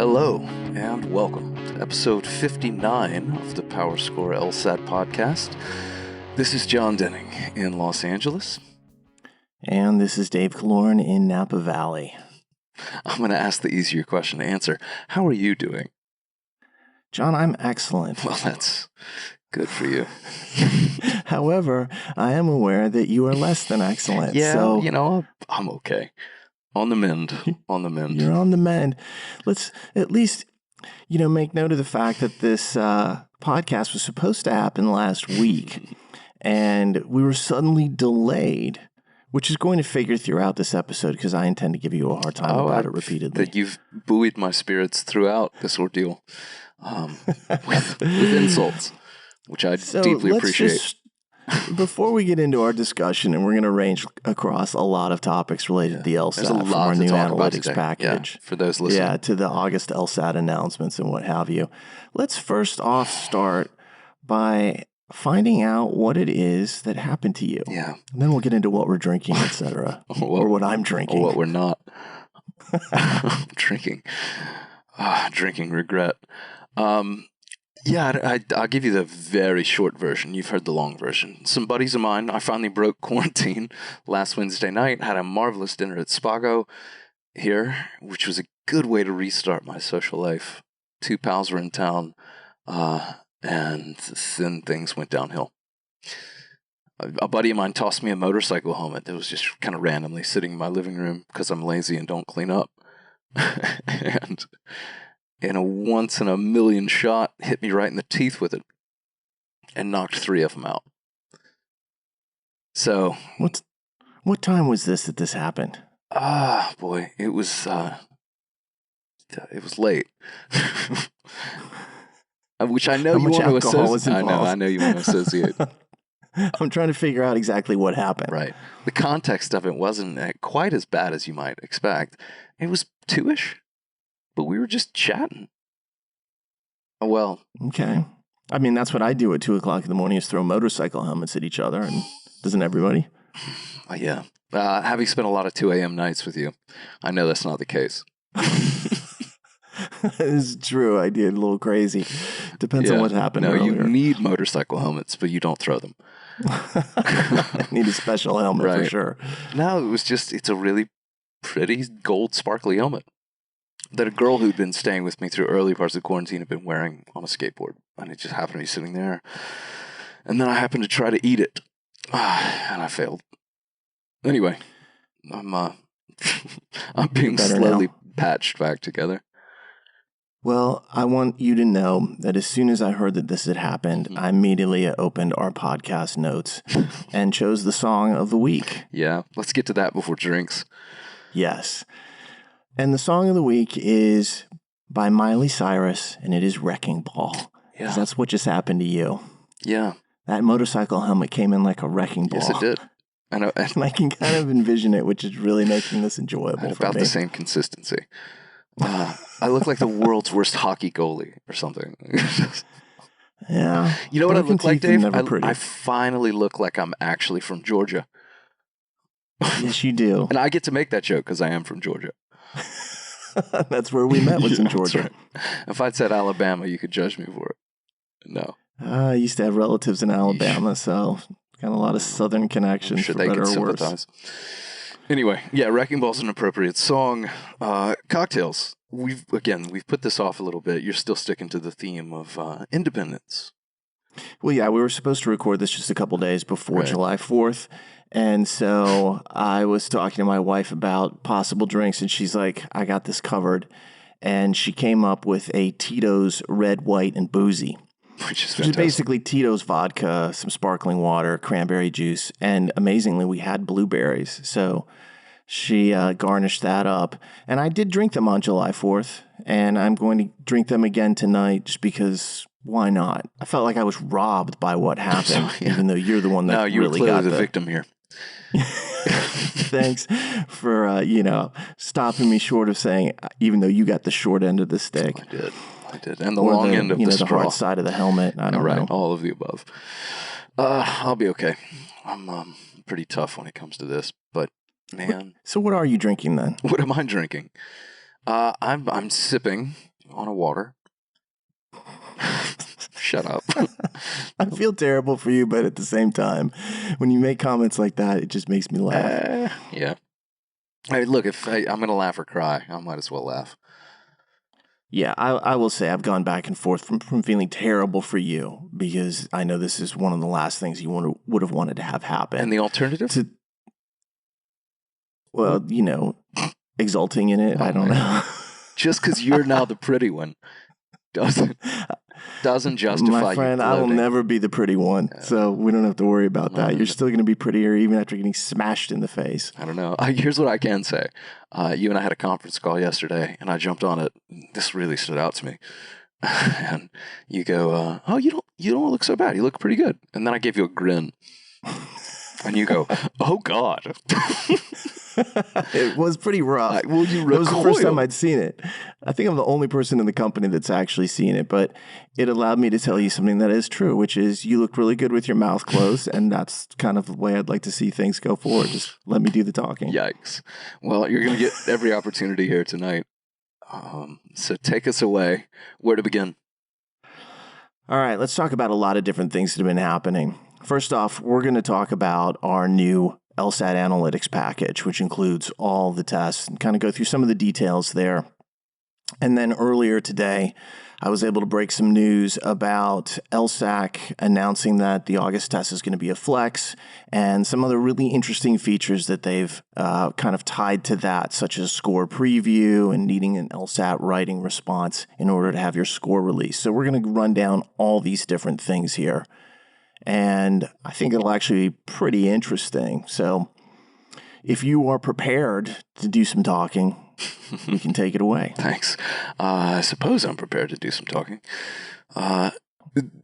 Hello, and welcome to episode 59 of the PowerScore LSAT podcast. This is John Denning in Los Angeles. And this is Dave Kaloran in Napa Valley. I'm going to ask the easier question to answer. How are you doing? John, I'm excellent. Well, that's good for you. However, I am aware that you are less than excellent. Yeah, so I'm okay. On the mend. You're on the mend. Let's at least, make note of the fact that this podcast was supposed to happen last week, and we were suddenly delayed, which is going to figure throughout this episode because I intend to give you a hard time about it repeatedly. That you've buoyed my spirits throughout this ordeal with insults, which I deeply appreciate. Before we get into our discussion, and we're going to range across a lot of topics related to the LSAT, from our new analytics package, for those listening, to the August LSAT announcements and what have you. Let's first off start by finding out what it is that happened to you. Yeah. And then we'll get into what we're drinking, etc., or what I'm drinking. Or what we're not. Drinking. Drinking regret. I'll give you the very short version. You've heard the long version. Some buddies of mine, I finally broke quarantine last Wednesday night, had a marvelous dinner at Spago here, which was a good way to restart my social life. 2 pals were in town, and then things went downhill. A buddy of mine tossed me a motorcycle helmet that was just kind of randomly sitting in my living room because I'm lazy and don't clean up. And in a once-in-a-million shot, hit me right in the teeth with it and knocked 3 of them out. So... What time was this that this happened? Boy, it was late. Which I know you want to associate. I know you want to associate. I'm trying to figure out exactly what happened. Right. The context of it wasn't quite as bad as you might expect. It was 2-ish. But we were just chatting. Oh, well. Okay. I mean, that's what I do at 2 o'clock in the morning is throw motorcycle helmets at each other. And doesn't everybody? Yeah. Having spent a lot of 2 a.m. nights with you, I know that's not the case. It's true. I did a little crazy. Depends on what happened earlier. You need motorcycle helmets, but you don't throw them. I need a special helmet for sure. No, it's a really pretty gold sparkly helmet that a girl who'd been staying with me through early parts of quarantine had been wearing on a skateboard. And it just happened to be sitting there. And then I happened to try to eat it. And I failed. Anyway, I'm being slowly patched back together. Well, I want you to know that as soon as I heard that this had happened, I immediately opened our podcast notes and chose the song of the week. Yeah, let's get to that before drinks. Yes. And the song of the week is by Miley Cyrus, and it is Wrecking Ball. Yeah. That's what just happened to you. Yeah. That motorcycle helmet came in like a wrecking ball. Yes, it did. I know. And I can kind of envision it, which is really making this enjoyable for me. About the same consistency. I look like the world's worst hockey goalie or something. Yeah. You know what I look like, Dave? I finally look like I'm actually from Georgia. Yes, you do. And I get to make that joke because I am from Georgia. That's where we met, was in Georgia. Right. If I'd said Alabama, you could judge me for it. No. I used to have relatives in Alabama, so got a lot of Southern connections, for better or worse. Anyway, yeah, Wrecking Ball's an appropriate song. Cocktails. We've put this off a little bit. You're still sticking to the theme of independence. Well, yeah, we were supposed to record this just a couple days before July 4th. And so I was talking to my wife about possible drinks, and she's like, I got this covered. And she came up with a Tito's Red, White, and Boozy. Which is basically Tito's vodka, some sparkling water, cranberry juice, and amazingly, we had blueberries. So she garnished that up. And I did drink them on July 4th, and I'm going to drink them again tonight just because... Why not? I felt like I was robbed by what happened, even though you're the one that really got No, you're clearly the victim here. Thanks for, stopping me short of saying, even though you got the short end of the stick. I did. And the long end of the straw. The hard side of the helmet. I don't know. All of the above. I'll be okay. I'm pretty tough when it comes to this, but man. So what are you drinking then? What am I drinking? I'm sipping on a water. Shut up. I feel terrible for you, but at the same time, when you make comments like that, it just makes me laugh. Yeah. Hey, look, if I'm going to laugh or cry, I might as well laugh. Yeah, I will say I've gone back and forth from feeling terrible for you because I know this is one of the last things you would have wanted to have happen. And the alternative? Well, you know, exulting in it. I don't know. Just because you're now the pretty one doesn't justify My friend, you I will gloating. never be the pretty one, so we don't have to worry about that. You're still going to be prettier even after getting smashed in the face. I don't know. Here's what I can say. You and I had a conference call yesterday, and I jumped on it. This really stood out to me. And you go, "Oh, you don't look so bad. You look pretty good." And then I gave you a grin, and you go, "Oh God." It was pretty rough. Well, you it was the first time recoiled. I'd seen it. I think I'm the only person in the company that's actually seen it, but it allowed me to tell you something that is true, which is you look really good with your mouth closed, and that's kind of the way I'd like to see things go forward. Just let me do the talking. Yikes. Well, you're going to get every opportunity here tonight. So take us away. Where to begin? All right, let's talk about a lot of different things that have been happening. First off, we're going to talk about our new LSAT analytics package, which includes all the tests, and kind of go through some of the details there. And then earlier today, I was able to break some news about LSAC announcing that the August test is going to be a flex and some other really interesting features that they've kind of tied to that, such as score preview and needing an LSAT writing response in order to have your score released. So we're going to run down all these different things here. And I think it'll actually be pretty interesting. So if you are prepared to do some talking, you can take it away. Thanks. I suppose I'm prepared to do some talking.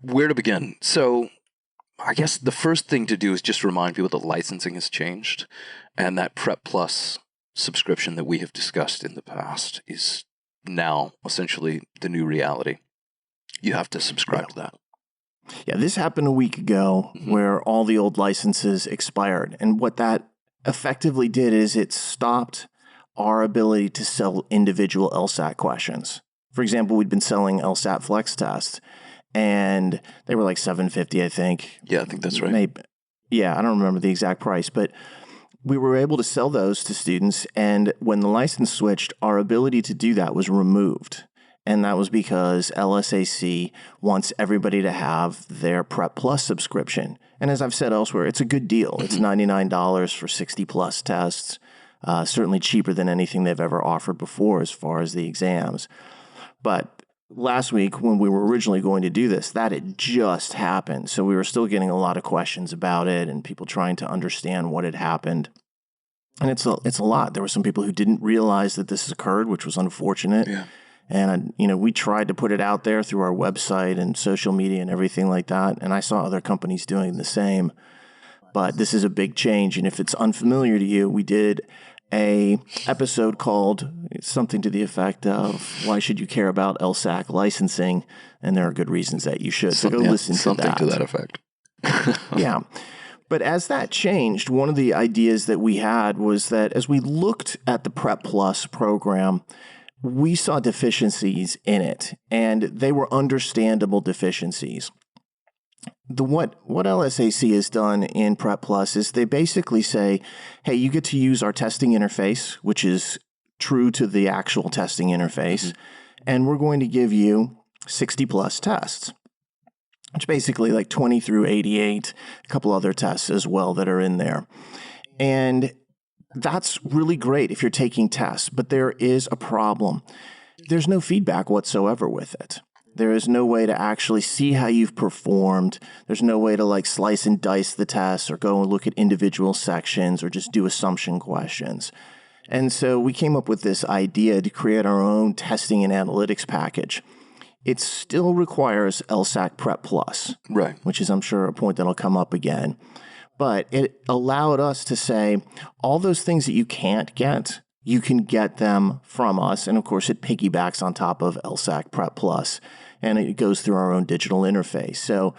Where to begin? So I guess the first thing to do is just remind people that licensing has changed and that Prep Plus subscription that we have discussed in the past is now essentially the new reality. You have to subscribe to that. Yeah, this happened a week ago where all the old licenses expired. And what that effectively did is it stopped our ability to sell individual LSAT questions. For example, we'd been selling LSAT Flex tests, and they were like $750, I think. Yeah, I think that's right. Maybe, yeah, I don't remember the exact price, but we were able to sell those to students. And when the license switched, our ability to do that was removed. And that was because LSAC wants everybody to have their Prep Plus subscription. And as I've said elsewhere, it's a good deal. It's $99 for 60 plus tests, certainly cheaper than anything they've ever offered before as far as the exams. But last week, when we were originally going to do this, that had just happened. So we were still getting a lot of questions about it and people trying to understand what had happened. And it's a lot. There were some people who didn't realize that this occurred, which was unfortunate. Yeah. And, we tried to put it out there through our website and social media and everything like that. And I saw other companies doing the same. But this is a big change. And if it's unfamiliar to you, we did a episode called something to the effect of Why Should You Care About LSAC Licensing? And there are good reasons that you should. So go listen to that. Something to that effect. Yeah. But as that changed, one of the ideas that we had was that as we looked at the Prep Plus program, we saw deficiencies in it, and they were understandable deficiencies. What LSAC has done in Prep Plus is they basically say, hey, you get to use our testing interface, which is true to the actual testing interface, and we're going to give you 60 plus tests. It's basically like 20 through 88, a couple other tests as well that are in there. And that's really great if you're taking tests, but there is a problem. There's no feedback whatsoever with it. There is no way to actually see how you've performed. There's no way to slice and dice the tests or go and look at individual sections or just do assumption questions. And so we came up with this idea to create our own testing and analytics package. It still requires LSAC Prep Plus, Right. which is, I'm sure, a point that'll come up again. But it allowed us to say all those things that you can't get, you can get them from us. And of course, it piggybacks on top of LSAC Prep Plus, and it goes through our own digital interface. So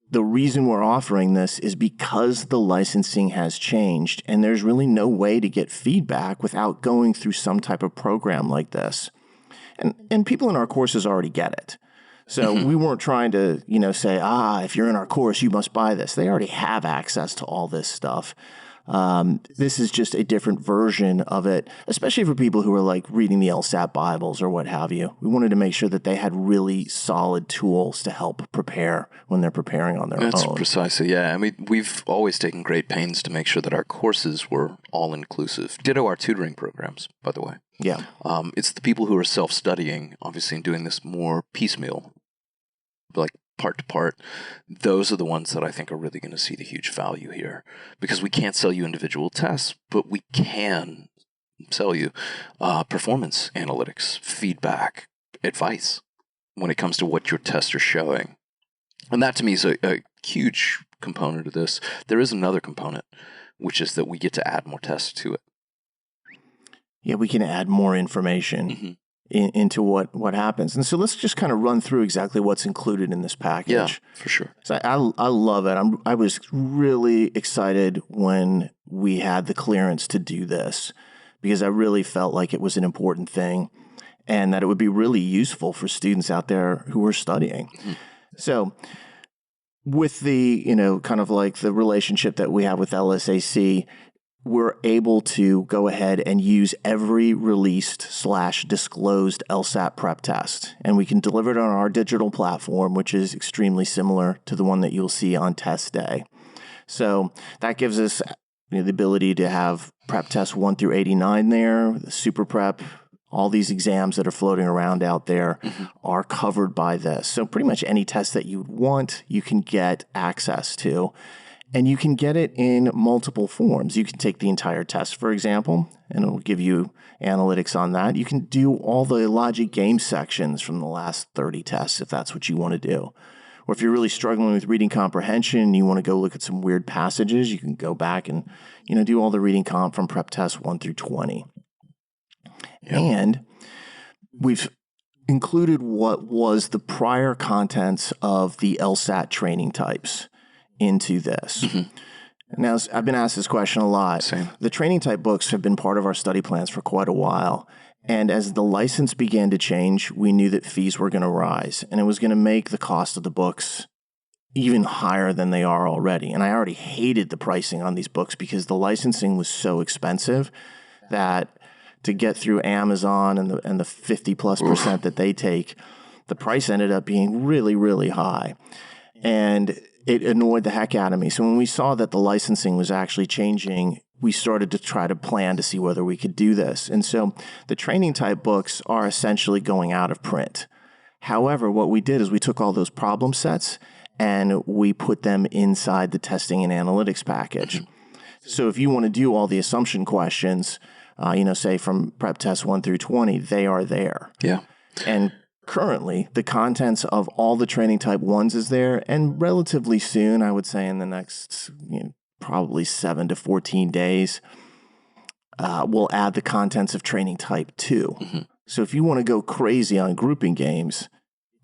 the reason we're offering this is because the licensing has changed, and there's really no way to get feedback without going through some type of program like this. And people in our courses already get it. So we weren't trying to, say, if you're in our course, you must buy this. They already have access to all this stuff. This is just a different version of it, especially for people who are like reading the LSAT Bibles or what have you. We wanted to make sure that they had really solid tools to help prepare when they're preparing on their own. That's precisely, yeah. I mean, we've always taken great pains to make sure that our courses were all-inclusive. Ditto our tutoring programs, by the way. Yeah. It's the people who are self-studying, obviously, and doing this more piecemeal, like part to part. Those are the ones that I think are really going to see the huge value here, because we can't sell you individual tests, but we can sell you performance analytics, feedback, advice when it comes to what your tests are showing. And that to me is a huge component of this. There is another component, which is that we get to add more tests to it. Yeah, we can add more information into what happens. And so let's just kind of run through exactly what's included in this package. Yeah, for sure. So I love it. I was really excited when we had the clearance to do this, because I really felt like it was an important thing and that it would be really useful for students out there who are studying. So with the, kind of like the relationship that we have with LSAC, we're able to go ahead and use every released/disclosed LSAT prep test. And we can deliver it on our digital platform, which is extremely similar to the one that you'll see on test day. So that gives us the ability to have prep tests 1 through 89 there, the super prep. All these exams that are floating around out there are covered by this. So pretty much any test that you want, you can get access to. And you can get it in multiple forms. You can take the entire test, for example, and it'll give you analytics on that. You can do all the logic game sections from the last 30 tests if that's what you want to do. Or if you're really struggling with reading comprehension and you want to go look at some weird passages, you can go back and do all the reading comp from prep tests 1 through 20. Yep. And we've included what was the prior contents of the LSAT training types into this. Now, I've been asked this question a lot. Same. The training type books have been part of our study plans for quite a while. And as the license began to change, we knew that fees were going to rise, and it was going to make the cost of the books even higher than they are already. And I already hated the pricing on these books because the licensing was so expensive that to get through Amazon and the 50+% that they take, the price ended up being really, really high. And it annoyed the heck out of me. So when we saw that the licensing was actually changing, we started to try to plan to see whether we could do this. And so the training type books are essentially going out of print. However, what we did is we took all those problem sets and we put them inside the testing and analytics package. So if you want to do all the assumption questions, say from prep test 1 through 20, they are there. Yeah. And currently, the contents of all the training type 1s is there, and relatively soon, I would say in the next probably 7 to 14 days, we'll add the contents of training type 2. So if you want to go crazy on grouping games,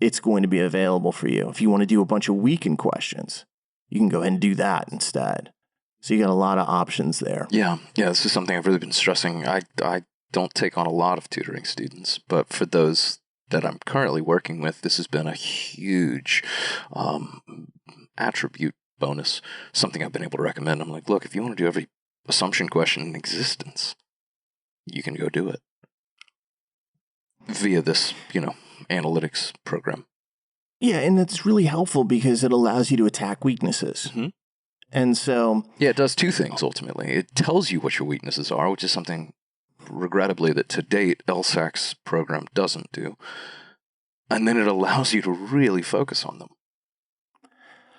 it's going to be available for you. If you want to do a bunch of weekend questions, you can go ahead and do that instead. So you got a lot of options there. Yeah, this is something I've really been stressing. I don't take on a lot of tutoring students, but for those that I'm currently working with, this has been a huge attribute bonus, something I've been able to recommend. I'm like, look, if you want to do every assumption question in existence, you can go do it via this, analytics program. Yeah, and it's really helpful because it allows you to attack weaknesses. And so... Yeah, it does two things, ultimately. It tells you what your weaknesses are, which is something, regrettably, that to date, LSAC's program doesn't do. And then it allows you to really focus on them.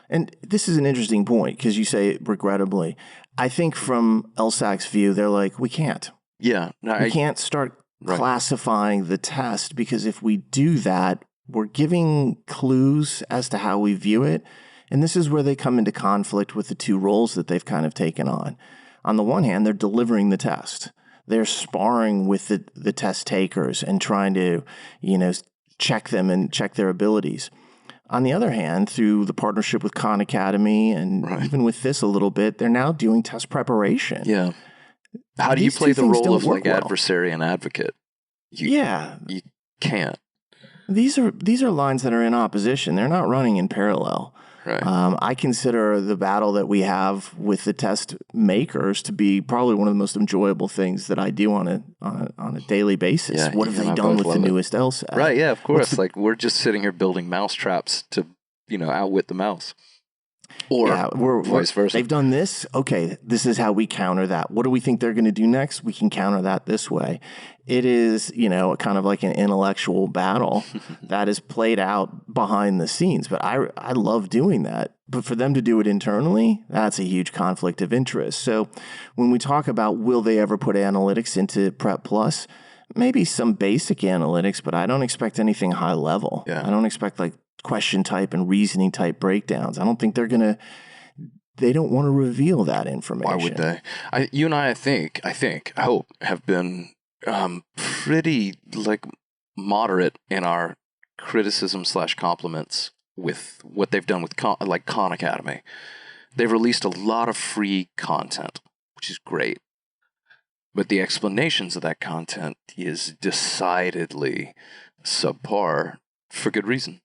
And this is an interesting point, because you say, regrettably. I think from LSAC's view, they're like, we can't. Yeah. We can't start classifying the test, because if we do that, we're giving clues as to how we view it. And this is where they come into conflict with the two roles that they've kind of taken on. On the one hand, they're delivering the test. They're sparring with the test takers and trying to, check them and check their abilities. On the other hand, through the partnership with Khan Academy and even with this a little bit, they're now doing test preparation. Yeah. How do you play the role of adversary and advocate? You can't. These are lines that are in opposition. They're not running in parallel. Right. I consider the battle that we have with the test makers to be probably one of the most enjoyable things that I do on a daily basis. Yeah, what have they done with the newest LSAT? Right, yeah, of course. Like, we're just sitting here building mousetraps to, outwit the mouse. Or vice versa. They've done this. Okay, this is how we counter that. What do we think they're going to do next? We can counter that this way. It is, kind of like an intellectual battle that is played out behind the scenes. But I love doing that. But for them to do it internally, that's a huge conflict of interest. So when we talk about will they ever put analytics into Prep Plus, maybe some basic analytics, but I don't expect anything high level. Yeah. I don't expect like question type and reasoning type breakdowns. I don't think they don't want to reveal that information. Why would they? You and I hope, have been pretty like moderate in our criticism / compliments with what they've done with Khan Academy. They've released a lot of free content, which is great. But the explanations of that content is decidedly subpar for good reason.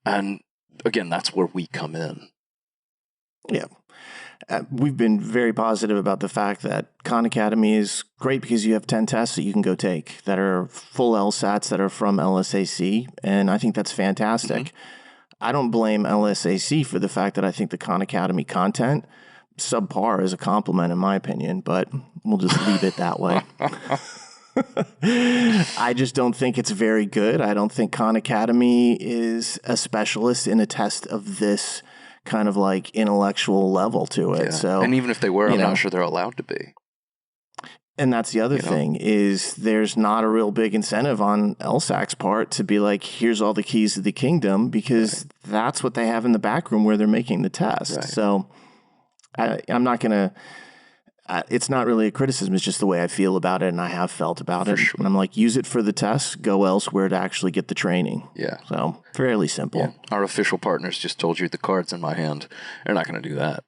And again, that's where we come in. Yeah. We've been very positive about the fact that Khan Academy is great because you have 10 tests that you can go take that are full LSATs that are from LSAC. And I think that's fantastic. Mm-hmm. I don't blame LSAC for the fact that I think the Khan Academy content subpar is a compliment in my opinion, but we'll just leave it that way. I just don't think it's very good. I don't think Khan Academy is a specialist in a test of this kind of like intellectual level to it. Yeah. So, and even if they were, I'm not sure they're allowed to be. And that's the other thing is there's not a real big incentive on LSAC's part to be like, here's all the keys to the kingdom, because that's what they have in the back room where they're making the test. Right. So I'm not going to, it's not really a criticism. It's just the way I feel about it and I have felt about it. Sure. And I'm like, use it for the test, go elsewhere to actually get the training. Yeah. So fairly simple. Yeah. Our official partners just told you the card's in my hand. They're not going to do that.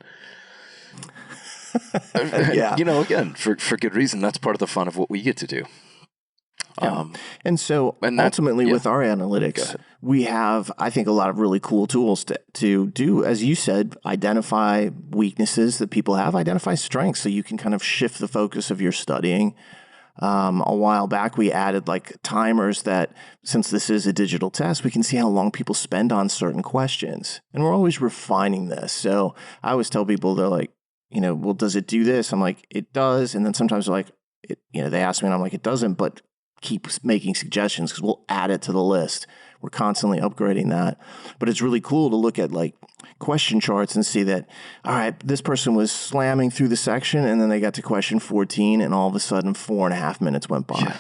Yeah. Again, for good reason. That's part of the fun of what we get to do. Yeah. And so ultimately with our analytics, we have, I think, a lot of really cool tools to do, as you said, identify weaknesses that people have, identify strengths so you can kind of shift the focus of your studying. A while back, we added like timers that, since this is a digital test, we can see how long people spend on certain questions. And we're always refining this. So I always tell people, they're like, well, does it do this? I'm like, it does. And then sometimes they're like, they ask me and I'm like, it doesn't, but keep making suggestions because we'll add it to the list. We're constantly upgrading that. But it's really cool to look at like question charts and see that, all right, this person was slamming through the section and then they got to question 14 and all of a sudden 4.5 minutes went by. Yeah.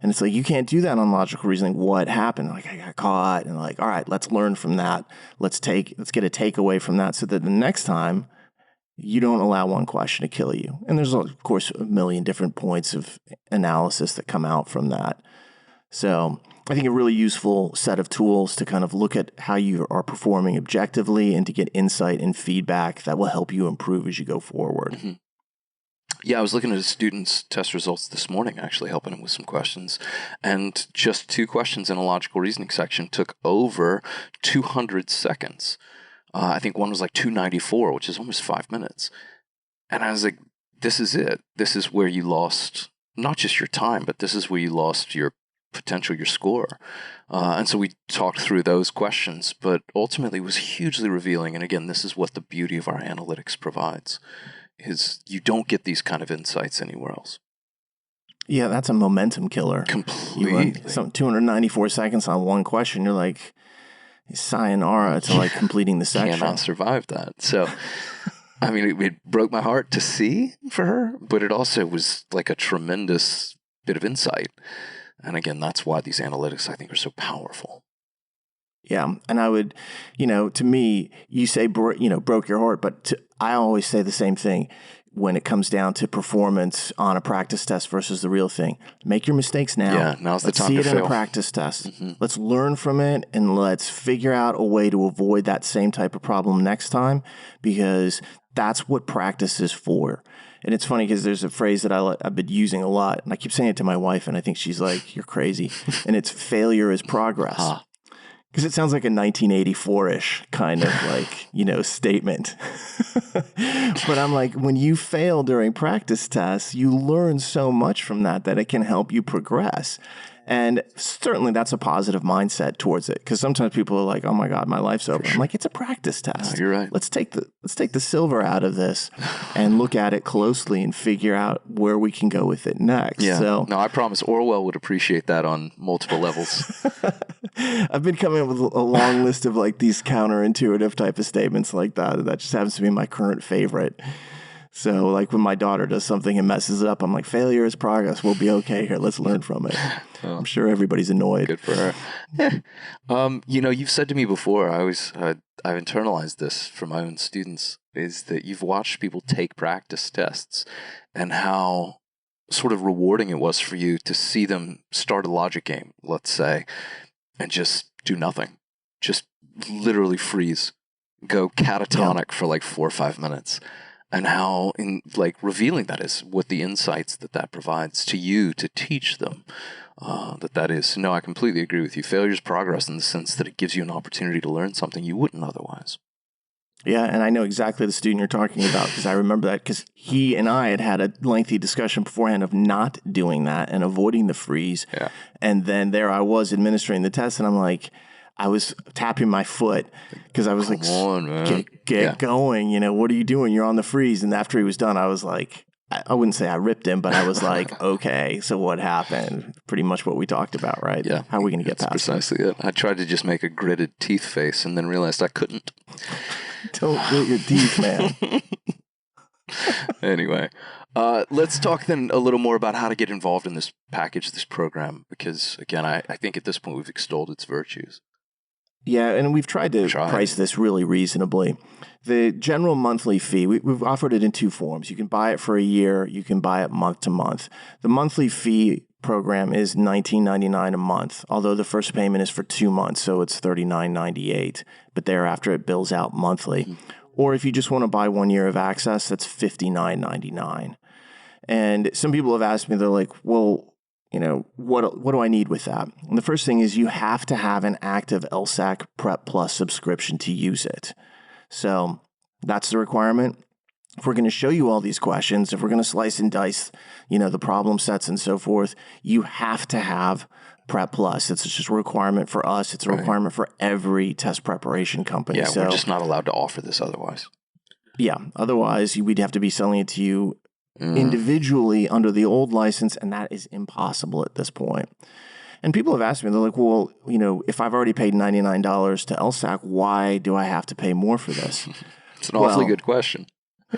And it's like, you can't do that on logical reasoning. What happened? Like, I got caught. And like, all right, let's learn from that. Let's get a takeaway from that so that the next time you don't allow one question to kill you. And there's, of course, a million different points of analysis that come out from that. So I think a really useful set of tools to kind of look at how you are performing objectively and to get insight and feedback that will help you improve as you go forward. Mm-hmm. Yeah, I was looking at a student's test results this morning, actually helping him with some questions. And just 2 questions in a logical reasoning section took over 200 seconds. I think one was like 294, which is almost 5 minutes. And I was like, this is it. This is where you lost not just your time, but this is where you lost your potential, your score. And so we talked through those questions, but ultimately it was hugely revealing. And again, this is what the beauty of our analytics provides, is you don't get these kind of insights anywhere else. Yeah, that's a momentum killer. Completely. 294 seconds on one question. You're like, sayonara to like completing the section. Cannot survive that. So, I mean, it broke my heart to see for her, but it also was like a tremendous bit of insight. And again, that's why these analytics, I think, are so powerful. Yeah. And I would, to me, you say, broke your heart, but I always say the same thing when it comes down to performance on a practice test versus the real thing. Make your mistakes now. Yeah, now's the time to fail. Let's see it in a practice test. Mm-hmm. Let's learn from it and let's figure out a way to avoid that same type of problem next time, because that's what practice is for. And it's funny because there's a phrase that I've been using a lot, and I keep saying it to my wife, and I think she's like, "You're crazy." And it's failure is progress. Because it sounds like a 1984-ish kind of like, statement. But I'm like, when you fail during practice tests, you learn so much from that it can help you progress. And certainly that's a positive mindset towards it. Because sometimes people are like, oh my God, my life's over. I'm like, it's a practice test. No, you're right. Let's take the silver out of this and look at it closely and figure out where we can go with it next. Yeah. So, no, I promise Orwell would appreciate that on multiple levels. I've been coming up with a long list of like these counterintuitive type of statements like that. That just happens to be my current favorite. So like when my daughter does something and messes it up, I'm like, failure is progress. We'll be okay here. Let's learn from it. Oh, I'm sure everybody's annoyed. Good for her. You've said to me before, I've internalized this for my own students, is that you've watched people take practice tests and how sort of rewarding it was for you to see them start a logic game, let's say, and just do nothing. Just literally freeze, go catatonic for like 4 or 5 minutes. And how revealing that is, what the insights that provides to you to teach them, that is. No, I completely agree with you. Failure is progress in the sense that it gives you an opportunity to learn something you wouldn't otherwise. Yeah, and I know exactly the student you're talking about because I remember that because he and I had a lengthy discussion beforehand of not doing that and avoiding the freeze. Yeah. And then there I was administering the test, and I'm like, I was tapping my foot because I was Come on, man. Get going. What are you doing? You're on the freeze. And after he was done, I was like, I wouldn't say I ripped him, but I was like, okay, so what happened? Pretty much what we talked about, right? Yeah. How are we going to get past precisely it? I tried to just make a gritted teeth face and then realized I couldn't. Don't grit your teeth, man. Anyway, let's talk then a little more about how to get involved in this package, this program, because again, I think at this point we've extolled its virtues. Yeah, and we've tried to price this really reasonably. The general monthly fee, we've offered it in 2 forms. You can buy it for a year. You can buy it month to month. The monthly fee program is $19.99 a month, although the first payment is for 2 months, so it's $39.98. But thereafter, it bills out monthly. Mm-hmm. Or if you just want to buy 1 year of access, that's $59.99. And some people have asked me, they're like, well, what do I need with that? And the first thing is you have to have an active LSAC Prep Plus subscription to use it. So that's the requirement. If we're going to show you all these questions, if we're going to slice and dice, the problem sets and so forth, you have to have Prep Plus. It's just a requirement for us. It's a requirement for every test preparation company. Yeah, we're just not allowed to offer this otherwise. Yeah, otherwise we'd have to be selling it to you individually under the old license, and that is impossible at this point. And people have asked me, they're like, well, if I've already paid $99 to LSAC, why do I have to pay more for this? It's an awfully good question.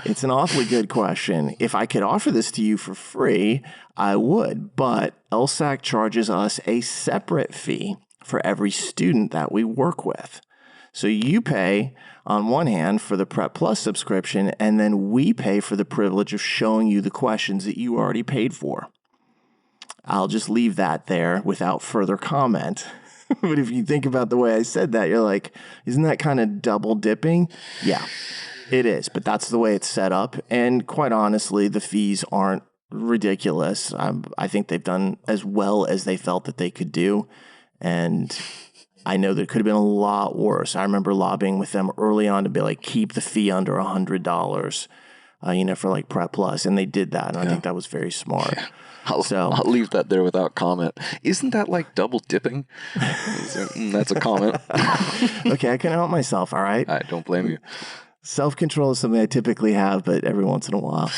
It's an awfully good question. If I could offer this to you for free, I would, but LSAC charges us a separate fee for every student that we work with. So you pay, on one hand, for the Prep Plus subscription, and then we pay for the privilege of showing you the questions that you already paid for. I'll just leave that there without further comment. But if you think about the way I said that, you're like, isn't that kind of double dipping? Yeah, it is. But that's the way it's set up. And quite honestly, the fees aren't ridiculous. I think they've done as well as they felt that they could do. And I know that it could have been a lot worse. I remember lobbying with them early on to be like, keep the fee under $100, for like Prep Plus. And they did that. And I think that was very smart. Yeah. I'll leave that there without comment. Isn't that like double dipping? That's a comment. Okay, I can help myself, all right? I don't blame you. Self-control is something I typically have, but every once in a while.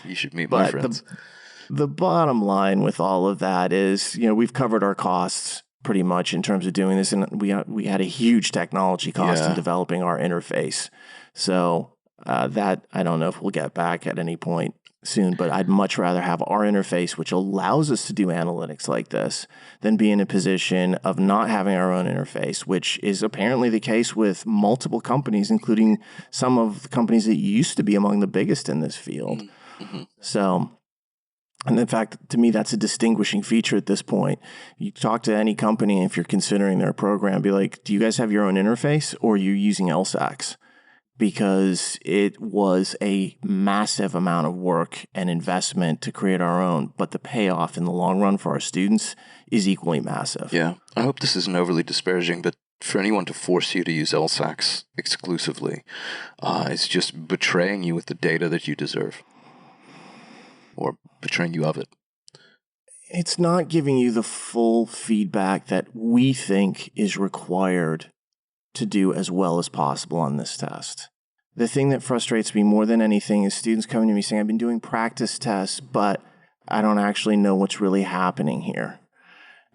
You should meet my friends. The bottom line with all of that is, we've covered our costs pretty much in terms of doing this, and we had a huge technology cost in developing our interface. So that I don't know if we'll get back at any point soon, but I'd much rather have our interface, which allows us to do analytics like this, than be in a position of not having our own interface, which is apparently the case with multiple companies, including some of the companies that used to be among the biggest in this field. Mm-hmm. So, and in fact, to me, that's a distinguishing feature at this point. You talk to any company, if you're considering their program, be like, do you guys have your own interface or are you using LSACs? because it was a massive amount of work and investment to create our own, but the payoff in the long run for our students is equally massive. Yeah. I hope this isn't overly disparaging, but for anyone to force you to use LSACs exclusively is just betraying you with the data that you deserve, or betraying you of it. It's not giving you the full feedback that we think is required to do as well as possible on this test. The thing that frustrates me more than anything is students coming to me saying, I've been doing practice tests, but I don't actually know what's really happening here.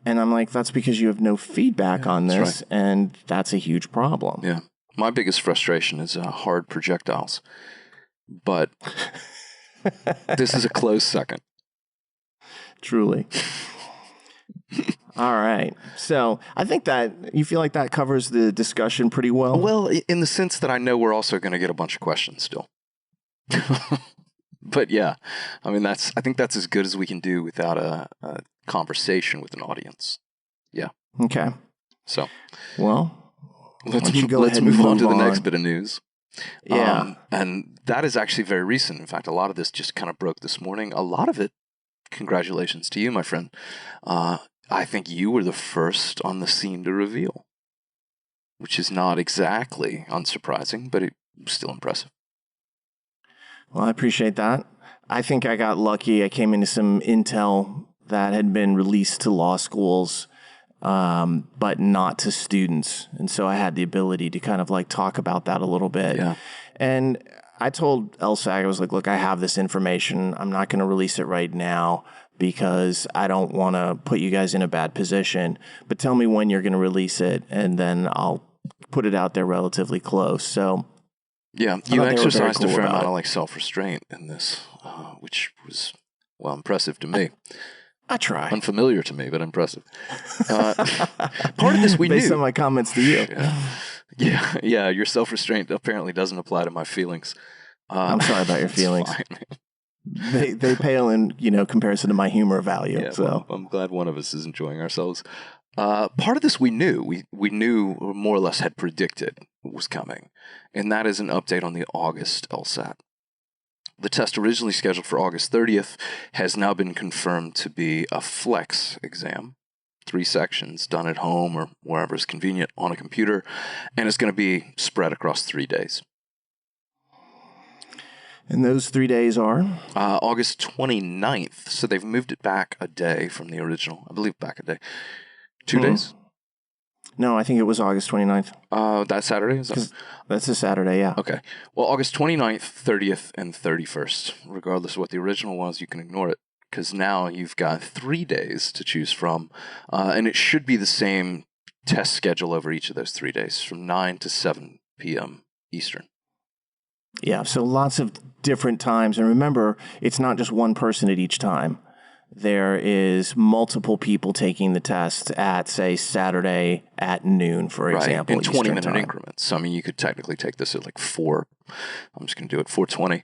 And I'm like, that's because you have no feedback on this, right. and that's a huge problem. Yeah. My biggest frustration is hard projectiles. But this is a close second. Truly. All right. So I think that you feel like that covers the discussion pretty well. Well, in the sense that I know we're also going to get a bunch of questions still. But yeah, I mean, I think that's as good as we can do without a conversation with an audience. Yeah. Okay. So, well, let's move on to the next bit of news. Yeah. And that is actually very recent. In fact, a lot of this just kind of broke this morning. A lot of it, congratulations to you, my friend. I think you were the first on the scene to reveal, which is not exactly unsurprising, but it was still impressive. Well, I appreciate that. I think I got lucky. I came into some intel that had been released to law schools, but not to students. And so I had the ability to kind of like talk about that a little bit. Yeah. And I told LSAC, I was like, look, I have this information. I'm not going to release it right now because I don't want to put you guys in a bad position. But tell me when you're going to release it, and then I'll put it out there relatively close. So yeah, you exercised a fair amount of like self-restraint in this, which was, well, impressive to me. I try. Unfamiliar to me, but impressive. Part of this we knew. Based on my comments to you. Yeah. Your self-restraint apparently doesn't apply to my feelings. I'm sorry about your feelings. Fine. They pale in comparison to my humor value. Yeah, so well, I'm glad one of us is enjoying ourselves. Part of this we knew. We knew, or more or less had predicted was coming, and that is an update on the August LSAT. The test originally scheduled for August 30th has now been confirmed to be a flex exam, 3 sections done at home or wherever is convenient on a computer, and it's going to be spread across 3 days. And those 3 days are? August 29th, so they've moved it back a day from the original. I believe back a day. 2 days? No, I think it was August 29th. That Saturday? That's a Saturday, yeah. Okay. Well, August 29th, 30th, and 31st. Regardless of what the original was, you can ignore it, because now you've got 3 days to choose from, and it should be the same test schedule over each of those 3 days, from 9 to 7 p.m. Eastern. Yeah, so lots of different times. And remember, it's not just one person at each time. There is multiple people taking the test at, say, Saturday at noon, for example. In 20-minute increments. So, I mean, you could technically take this at like 4. I'm just going to do it 4:20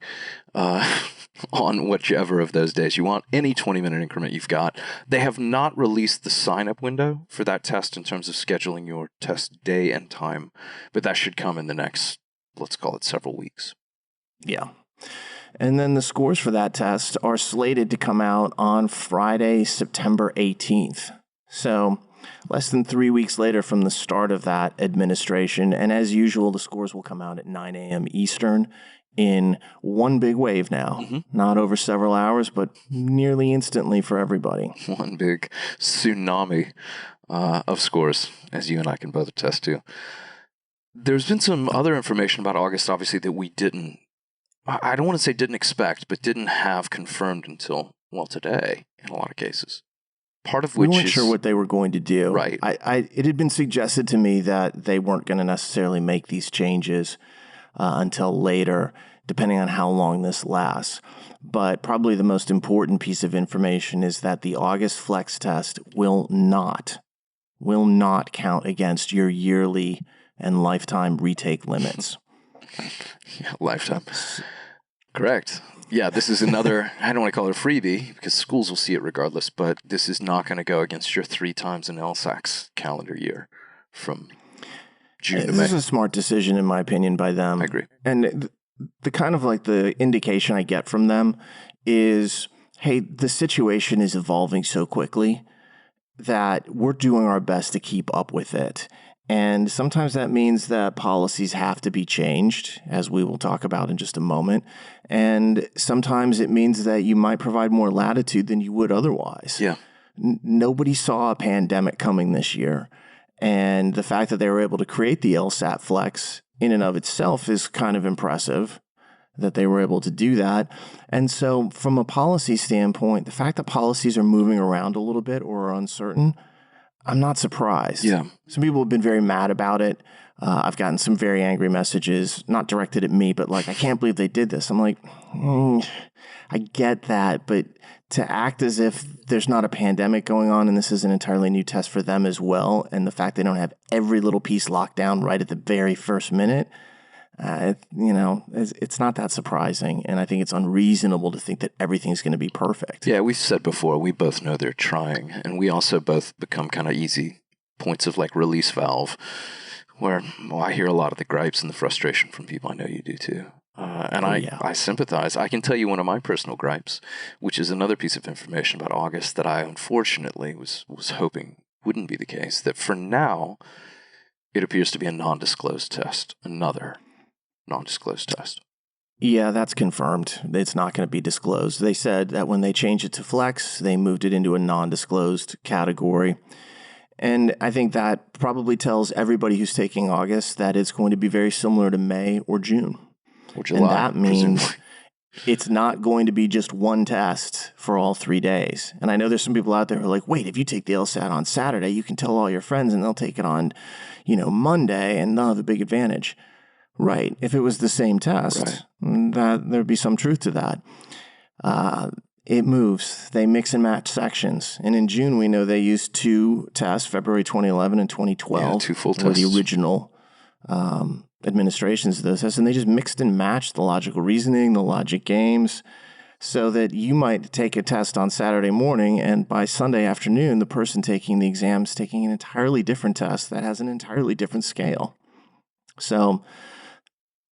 on whichever of those days you want. Any 20-minute increment you've got. They have not released the sign-up window for that test in terms of scheduling your test day and time, but that should come in the next, let's call it, several weeks. Yeah. And then the scores for that test are slated to come out on Friday, September 18th. So less than 3 weeks later from the start of that administration. And as usual, the scores will come out at 9 a.m. Eastern in one big wave now. Mm-hmm. Not over several hours, but nearly instantly for everybody. One big tsunami of scores, as you and I can both attest to. There's been some other information about August, obviously, that we didn't, I don't want to say didn't expect, but didn't have confirmed until, well, today in a lot of cases. Part of which we weren't sure what they were going to do. Right. It had been suggested to me that they weren't going to necessarily make these changes until later, depending on how long this lasts. But probably the most important piece of information is that the August Flex test will not count against your yearly and lifetime retake limits. Yeah, lifetime. Correct. Yeah, this is another, I don't want to call it a freebie because schools will see it regardless, but this is not going to go against your 3 times an LSAC's calendar year from June to This May. is a smart decision, in my opinion, by them. I agree. And the kind of like the indication I get from them is, hey, the situation is evolving so quickly that we're doing our best to keep up with it. And sometimes that means that policies have to be changed, as we will talk about in just a moment. And sometimes it means that you might provide more latitude than you would otherwise. Yeah. Nobody saw a pandemic coming this year. And the fact that they were able to create the LSAT Flex in and of itself is kind of impressive that they were able to do that. And so from a policy standpoint, the fact that policies are moving around a little bit or are uncertain, I'm not surprised. Yeah. Some people have been very mad about it. I've gotten some very angry messages, not directed at me, but like, I can't believe they did this. I'm like, I get that, but to act as if there's not a pandemic going on and this is an entirely new test for them as well, and the fact they don't have every little piece locked down right at the very first minute, it's not that surprising. And I think it's unreasonable to think that everything's going to be perfect. Yeah, we said before, we both know they're trying. And we also both become kind of easy points of like release valve where I hear a lot of the gripes and the frustration from people. I know you do too. I sympathize. I can tell you one of my personal gripes, which is another piece of information about August that I unfortunately was hoping wouldn't be the case, that for now, it appears to be a non-disclosed test. Another non-disclosed test. Yeah, that's confirmed. It's not going to be disclosed. They said that when they changed it to Flex, they moved it into a non-disclosed category. And I think that probably tells everybody who's taking August that it's going to be very similar to May or June. Or July, and that means presumably. It's not going to be just one test for all 3 days. And I know there's some people out there who are like, wait, if you take the LSAT on Saturday, you can tell all your friends and they'll take it on, Monday and they'll have a big advantage. Right. If it was the same test, that there'd be some truth to that. It moves. They mix and match sections. And in June, we know they used 2 tests, February 2011 and 2012. Yeah, 2 full were tests. the original administrations of those tests. And they just mixed and matched the logical reasoning, the logic games, so that you might take a test on Saturday morning, and by Sunday afternoon, the person taking the exam is taking an entirely different test that has an entirely different scale. So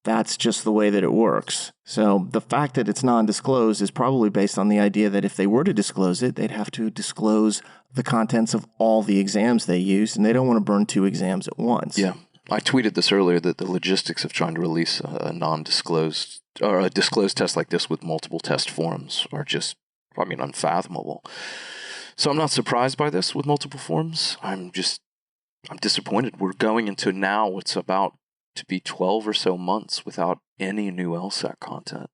that's just the way that it works. So the fact that it's non-disclosed is probably based on the idea that if they were to disclose it, they'd have to disclose the contents of all the exams they used, and they don't want to burn 2 exams at once. Yeah. I tweeted this earlier that the logistics of trying to release a non-disclosed or a disclosed test like this with multiple test forms are just, unfathomable. So I'm not surprised by this with multiple forms. I'm disappointed. We're going into now what's about to be 12 or so months without any new LSAT content.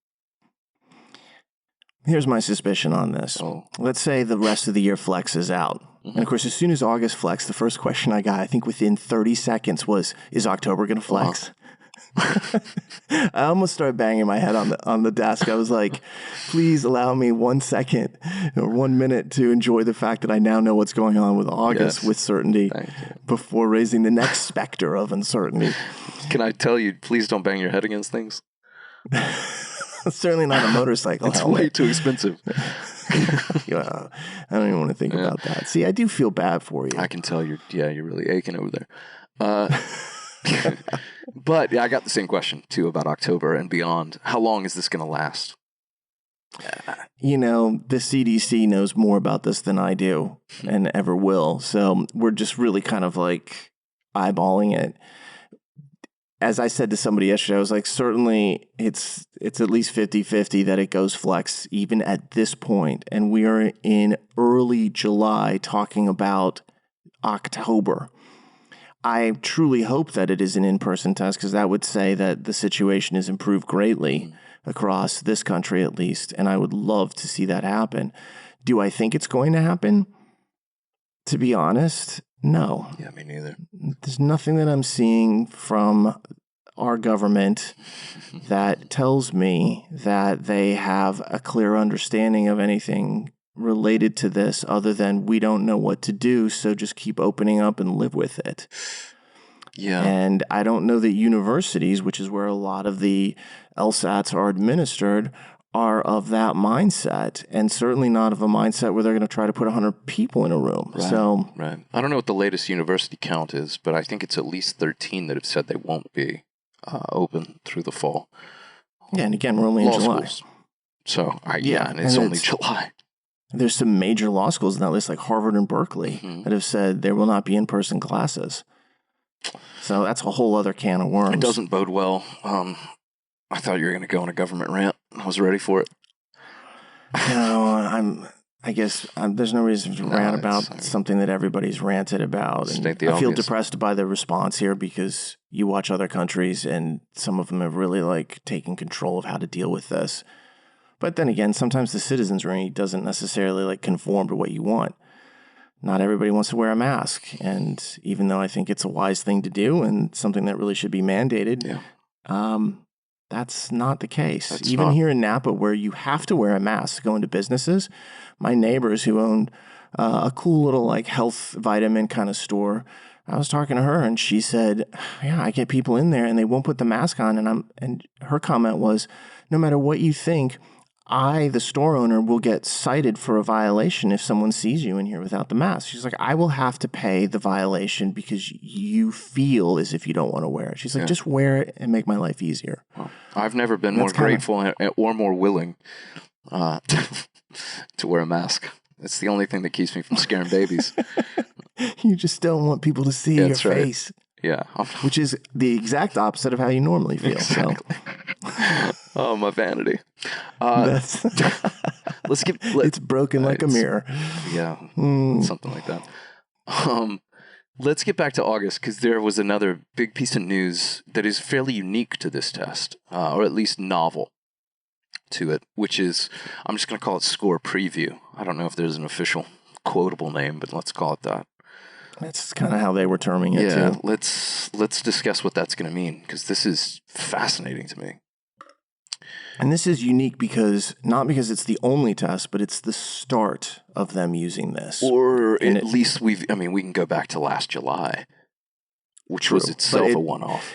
Here's my suspicion on this. Oh. Let's say the rest of the year Flex is out. Mm-hmm. And of course, as soon as August Flex, the first question I got, I think within 30 seconds was, is October going to flex? I almost started banging my head on the desk. I was like, please allow me 1 second or 1 minute to enjoy the fact that I now know what's going on with August with certainty before raising the next specter of uncertainty. Can I tell you, please don't bang your head against things? Certainly not a motorcycle It's helmet. way too expensive. I don't even want to think about that. See, I do feel bad for you. I can tell you're really aching over there. But yeah, I got the same question too about October and beyond. How long is this going to last? The CDC knows more about this than I do and ever will. So we're just really kind of like eyeballing it. As I said to somebody yesterday, I was like, certainly it's at least 50-50 that it goes Flex even at this point. And we are in early July talking about October. I truly hope that it is an in-person test, because that would say that the situation has improved greatly across this country at least. And I would love to see that happen. Do I think it's going to happen? To be honest, no. Yeah, me neither. There's nothing that I'm seeing from our government that tells me that they have a clear understanding of anything related to this other than we don't know what to do, so just keep opening up and live with it. Yeah. And I don't know that universities, which is where a lot of the LSATs are administered, are of that mindset, and certainly not of a mindset where they're going to try to put 100 people in a room. Right, So, right. I don't know what the latest university count is, but I think it's at least 13 that have said they won't be open through the fall. yeah, and again, we're only in July. Schools. So, Yeah, and it's only July. There's some major law schools in that list, like Harvard and Berkeley, that have said there will not be in-person classes. So that's a whole other can of worms. It doesn't bode well. I thought you were going to go on a government rant. I was ready for it. No, I guess there's no reason to rant about something that everybody's ranted about. And I feel depressed by the response here because you watch other countries and some of them have really like taken control of how to deal with this. But then again, sometimes the citizenry doesn't necessarily like conform to what you want. Not everybody wants to wear a mask. And even though I think it's a wise thing to do and something that really should be mandated, that's not the case. Even here in Napa, where you have to wear a mask to go into businesses, my neighbors who owned a cool little like health vitamin kind of store, I was talking to her and she said, yeah, I get people in there and they won't put the mask on. And her comment was, no matter what you think, I, the store owner, will get cited for a violation if someone sees you in here without the mask. She's like, I will have to pay the violation because you feel as if you don't want to wear it. She's like, just wear it and make my life easier. Well, I've never been more grateful or more willing to wear a mask. It's the only thing that keeps me from scaring babies. You just don't want people to see your face. Yeah. Which is the exact opposite of how you normally feel. Exactly. So. Oh, my vanity. It's broken like a mirror. Yeah, something like that. Let's get back to August because there was another big piece of news that is fairly unique to this test, or at least novel to it, which is, I'm just going to call it score preview. I don't know if there's an official quotable name, but let's call it that. That's kind of how they were terming it, too. Let's discuss what that's going to mean because this is fascinating to me. And this is unique not because it's the only test, but it's the start of them using this. Or at least we can go back to last July, which was itself a one-off.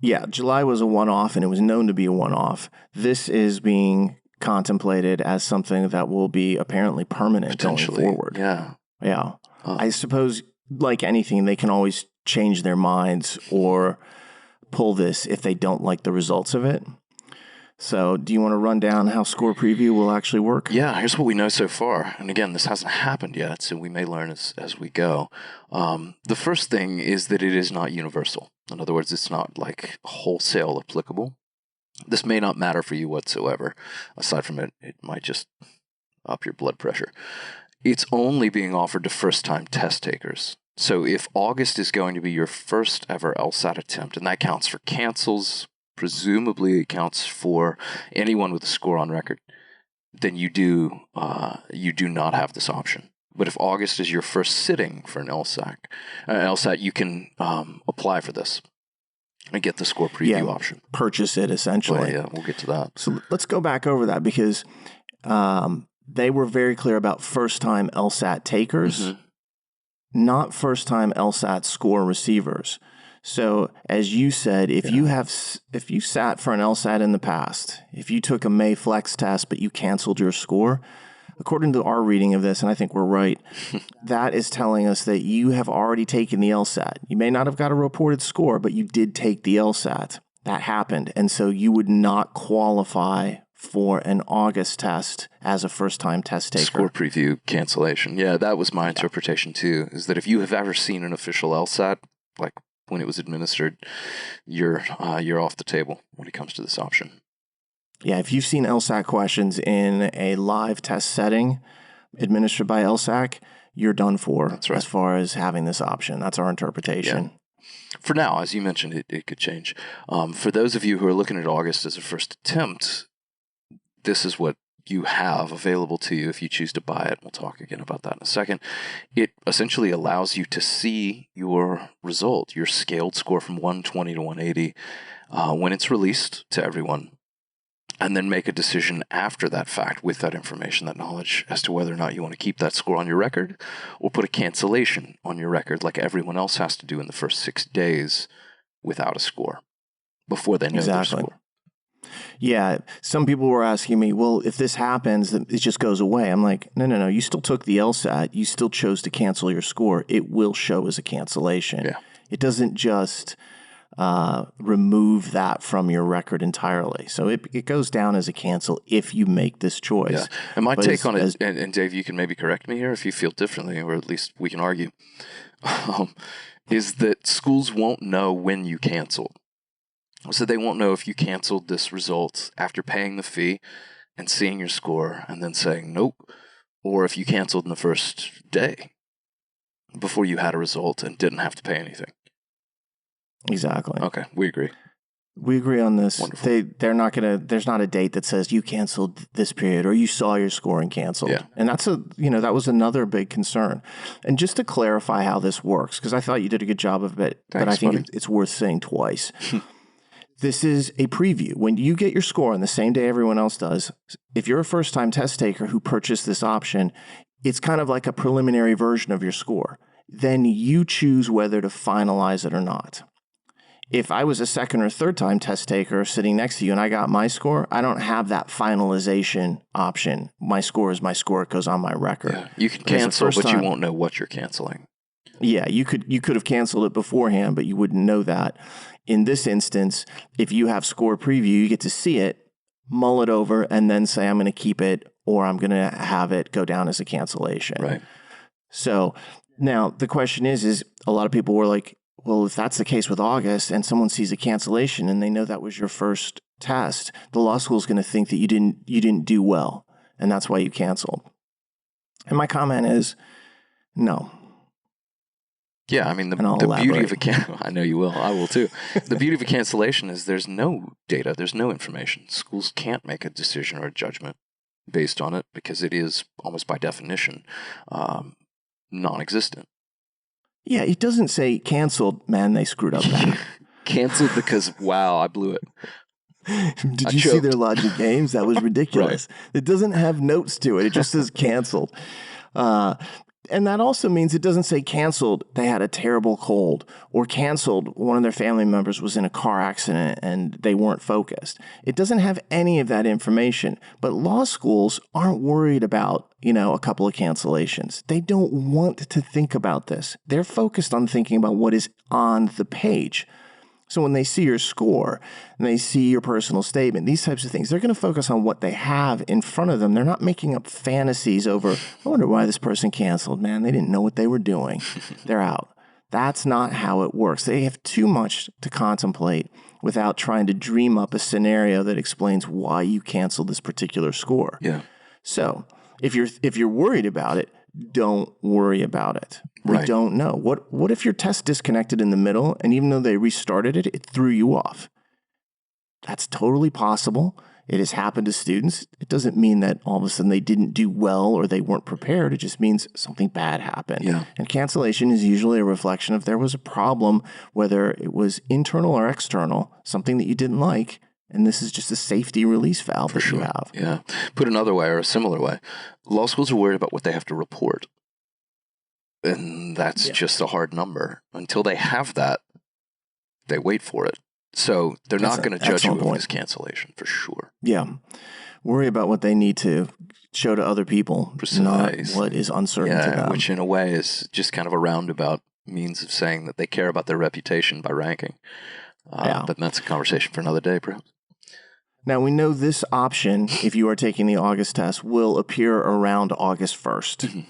Yeah, July was a one-off, and it was known to be a one-off. This is being contemplated as something that will be apparently permanent going forward. Yeah. Yeah. I suppose, like anything, they can always change their minds or pull this if they don't like the results of it. So do you want to run down how score preview will actually work? Yeah, here's what we know so far. And again, this hasn't happened yet, so we may learn as we go. The first thing is that it is not universal. In other words, it's not like wholesale applicable. This may not matter for you whatsoever. Aside from it might just up your blood pressure. It's only being offered to first-time test takers. So if August is going to be your first ever LSAT attempt, and that counts for cancels, presumably it counts for anyone with a score on record, then you do not have this option. But if August is your first sitting for an LSAT, you can apply for this and get the score preview option. Purchase it, essentially. Well, yeah, we'll get to that. So let's go back over that because they were very clear about first-time LSAT takers, not first-time LSAT score receivers. So, as you said, if you sat for an LSAT in the past, if you took a May Flex test but you canceled your score, according to our reading of this, and I think we're right, that is telling us that you have already taken the LSAT. You may not have got a reported score, but you did take the LSAT. That happened, and so you would not qualify for an August test as a first-time test taker. Score preview cancellation. Yeah, that was my interpretation too, is that if you have ever seen an official LSAT, like when it was administered, you're off the table when it comes to this option. Yeah, if you've seen LSAT questions in a live test setting administered by LSAC, you're done for. That's right. As far as having this option. That's our interpretation. Yeah. For now, as you mentioned, it could change. For those of you who are looking at August as a first attempt, this is what you have available to you if you choose to buy it. We'll talk again about that in a second. It essentially allows you to see your result, your scaled score from 120 to 180 when it's released to everyone, and then make a decision after that fact with that information, that knowledge, as to whether or not you want to keep that score on your record or put a cancellation on your record like everyone else has to do in the first 6 days without a score before they know their score. Yeah, some people were asking me, well, if this happens, then it just goes away. I'm like, no. You still took the LSAT. You still chose to cancel your score. It will show as a cancellation. Yeah. It doesn't just remove that from your record entirely. So it goes down as a cancel if you make this choice. Yeah. And my But take on it, and Dave, you can maybe correct me here if you feel differently, or at least we can argue, is that schools won't know when you canceled. So they won't know if you canceled this result after paying the fee and seeing your score and then saying nope, or if you canceled in the first day before you had a result and didn't have to pay anything. Exactly. Okay, we agree. We agree on this. Wonderful. They're not gonna. There's not a date that says you canceled this period or you saw your score and canceled. Yeah. And that was another big concern. And just to clarify how this works, because I thought you did a good job of it, but I think it's worth saying twice. This is a preview. When you get your score on the same day everyone else does, if you're a first-time test taker who purchased this option, it's kind of like a preliminary version of your score. Then you choose whether to finalize it or not. If I was a second or third-time test taker sitting next to you and I got my score, I don't have that finalization option. My score is my score. It goes on my record. Yeah. You can cancel, but you won't know what you're canceling. Yeah, you could have canceled it beforehand, but you wouldn't know that. In this instance, if you have score preview, you get to see it, mull it over, and then say, I'm going to keep it or I'm going to have it go down as a cancellation. Right. So now the question is a lot of people were like, well, if that's the case with August and someone sees a cancellation and they know that was your first test, the law school is going to think that you didn't do well, and that's why you canceled. And my comment is, no. Yeah, I mean, the beauty of I know you will, I will too. The beauty of a cancellation is there's no data, there's no information. Schools can't make a decision or a judgment based on it because it is almost by definition non-existent. Yeah, it doesn't say canceled, man, they screwed up bad. Canceled because, wow, I blew it. Did you see their logic games? That was ridiculous. Right. It doesn't have notes to it. It just says canceled. And that also means it doesn't say canceled, they had a terrible cold, or canceled, one of their family members was in a car accident and they weren't focused. It doesn't have any of that information. But law schools aren't worried about, a couple of cancellations. They don't want to think about this. They're focused on thinking about what is on the page. So when they see your score and they see your personal statement, these types of things, they're going to focus on what they have in front of them. They're not making up fantasies over, I wonder why this person canceled, man. They didn't know what they were doing. They're out. That's not how it works. They have too much to contemplate without trying to dream up a scenario that explains why you canceled this particular score. Yeah. So if you're worried about it, don't worry about it. We don't know. What if your test disconnected in the middle and even though they restarted it, it threw you off? That's totally possible. It has happened to students. It doesn't mean that all of a sudden they didn't do well or they weren't prepared. It just means something bad happened. Yeah. And cancellation is usually a reflection of there was a problem, whether it was internal or external, something that you didn't like. And this is just a safety release valve that you have. Yeah. Put another way or a similar way, law schools are worried about what they have to report. And that's just a hard number. Until they have that, they wait for it. So they're not going to judge you over this cancellation for sure. Yeah. Worry about what they need to show to other people, not what is uncertain to them. Which in a way is just kind of a roundabout means of saying that they care about their reputation by ranking. But that's a conversation for another day, perhaps. Now, we know this option, if you are taking the August test, will appear around August 1st. Mm-hmm.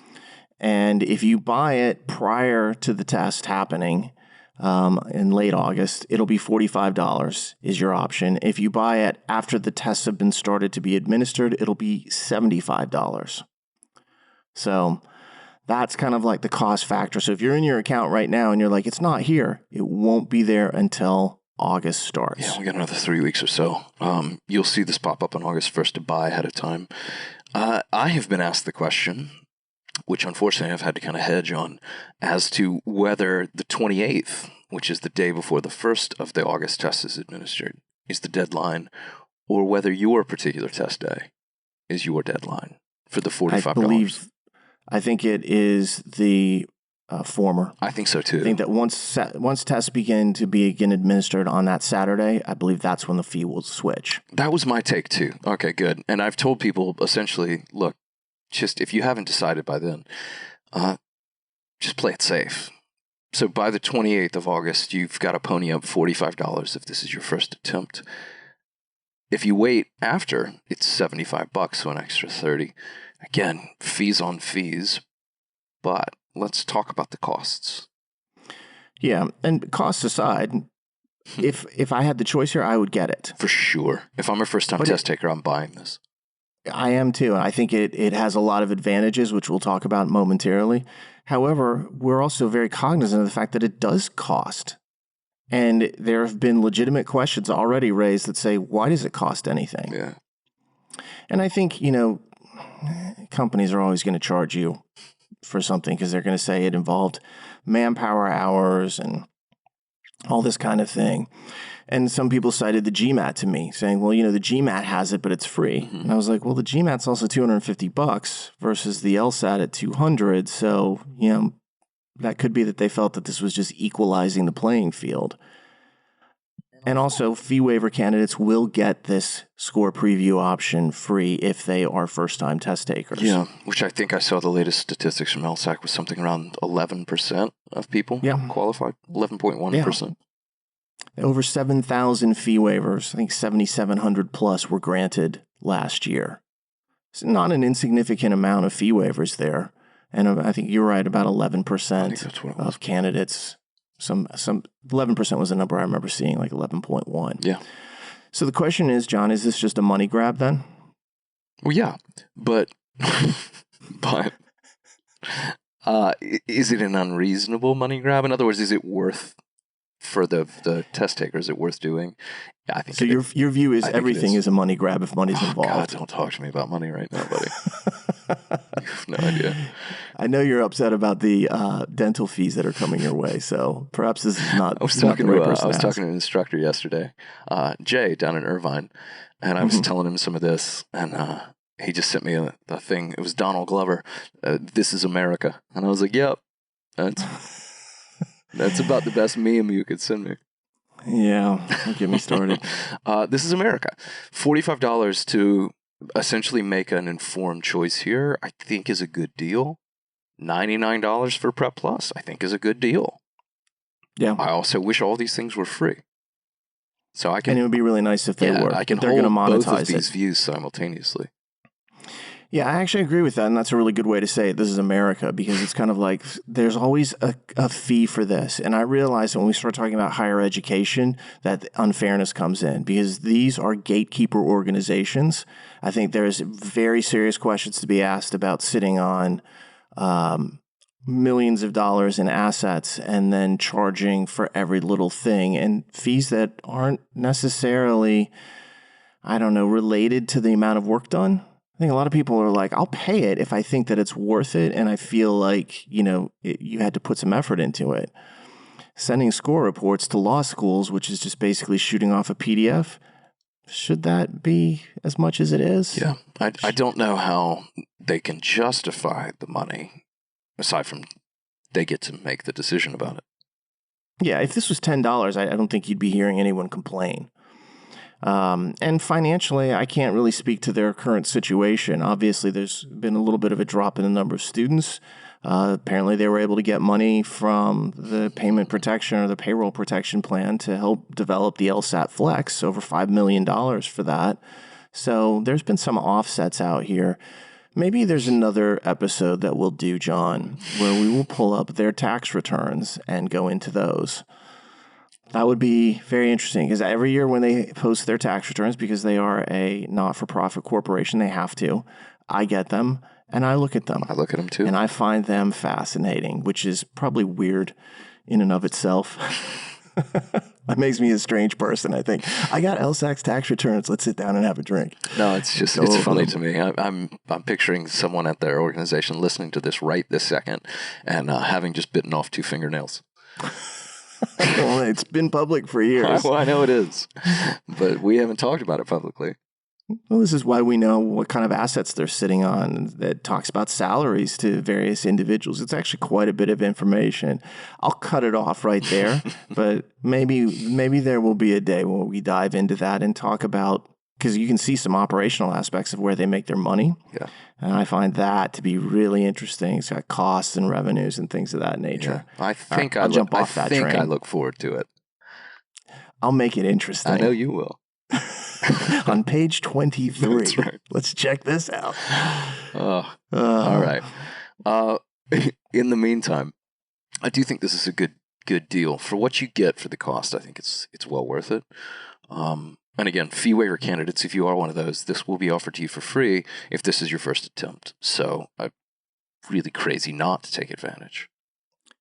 And if you buy it prior to the test happening in late August, it'll be $45 is your option. If you buy it after the tests have been started to be administered, it'll be $75. So that's kind of like the cost factor. So if you're in your account right now and you're like, it's not here, it won't be there until August starts. Yeah, we got another 3 weeks or so. You'll see this pop up on August 1st to buy ahead of time. I have been asked the question, which unfortunately I've had to kind of hedge on, as to whether the 28th, which is the day before the first of the August test is administered, is the deadline, or whether your particular test day is your deadline for the $45. I think it is the former. I think so too. I think that once tests begin to be again administered on that Saturday, I believe that's when the fee will switch. That was my take too. Okay, good. And I've told people essentially, look, just if you haven't decided by then, just play it safe. So by the 28th of August, you've got to pony up $45 if this is your first attempt. If you wait after, it's $75, so an extra 30. Again, fees on fees, but let's talk about the costs. Yeah, and costs aside, if I had the choice here, I would get it. For sure. If I'm a first-time test taker, I'm buying this. I am too. I think it has a lot of advantages, which we'll talk about momentarily. However, we're also very cognizant of the fact that it does cost. And there have been legitimate questions already raised that say, why does it cost anything? Yeah. And I think, companies are always going to charge you for something because they're going to say it involved manpower hours and all this kind of thing. And some people cited the GMAT to me saying, well, the GMAT has it, but it's free. Mm-hmm. And I was like, well, the GMAT's also $250 versus the LSAT at $200. So, that could be that they felt that this was just equalizing the playing field. And also, fee waiver candidates will get this score preview option free if they are first-time test takers. Yeah, which I think I saw the latest statistics from LSAC was something around 11% of people qualified, 11.1%. Yeah. Over 7,000 fee waivers, I think 7,700 plus were granted last year. It's not an insignificant amount of fee waivers there. And I think you're right, about 11% of candidates. Some 11% was the number I remember seeing, like 11.1. Yeah. So the question is, John, is this just a money grab then? Well, yeah, but is it an unreasonable money grab? In other words, is it worth for the test taker? Is it worth doing? Yeah, I think. So your view is everything is a money grab if money's involved. God, don't talk to me about money right now, buddy. You have no idea. I know you're upset about the dental fees that are coming your way, so perhaps this is not. I was talking to an instructor yesterday, Jay, down in Irvine, and I was telling him some of this, and he just sent me a thing. It was Donald Glover. This is America, and I was like, "Yep, that's about the best meme you could send me." Yeah, don't get me started. This is America. $45 to essentially make an informed choice here, I think is a good deal. $99 for Prep Plus, I think is a good deal. Yeah. I also wish all these things were free. So I can. And it would be really nice if they were. I can they're going to monetize both of these views simultaneously. Yeah, I actually agree with that, and that's a really good way to say it. This is America, because it's kind of like there's always a fee for this. And I realize when we start talking about higher education that unfairness comes in, because these are gatekeeper organizations. I think there's very serious questions to be asked about sitting on millions of dollars in assets and then charging for every little thing, and fees that aren't necessarily, related to the amount of work done. I think a lot of people are like, I'll pay it if I think that it's worth it, and I feel like, you had to put some effort into it. Sending score reports to law schools, which is just basically shooting off a PDF, should that be as much as it is? Yeah. I don't know how they can justify the money, aside from they get to make the decision about it. Yeah, if this was $10, I don't think you'd be hearing anyone complain. And financially, I can't really speak to their current situation. Obviously, there's been a little bit of a drop in the number of students. Apparently, they were able to get money from the payment protection or the payroll protection plan to help develop the LSAT Flex, over $5 million for that. So there's been some offsets out here. Maybe there's another episode that we'll do, John, where we will pull up their tax returns and go into those. That would be very interesting, because every year when they post their tax returns, because they are a not-for-profit corporation, they have to. I get them, and I look at them. I look at them, too. And I find them fascinating, which is probably weird in and of itself. That makes me a strange person, I think. I got LSAC's tax returns. Let's sit down and have a drink. No, it's just, it's funny to me. I'm picturing someone at their organization listening to this right this second and having just bitten off 2 fingernails. Well, it's been public for years. Well, I know it is, but we haven't talked about it publicly. Well, this is why we know what kind of assets they're sitting on. That talks about salaries to various individuals. It's actually quite a bit of information. I'll cut it off right there, but maybe there will be a day where we dive into that and talk about, because you can see some operational aspects of where they make their money. Yeah. And I find that to be really interesting. It's got costs and revenues and things of that nature. Yeah. I think I'll jump off that train. I look forward to it. I'll make it interesting. I know you will. On page 23. That's right. Let's check this out. All right. In the meantime, I do think this is a good deal for what you get for the cost. I think it's well worth it. And again, fee waiver candidates, if you are one of those, this will be offered to you for free if this is your first attempt. So, really crazy not to take advantage.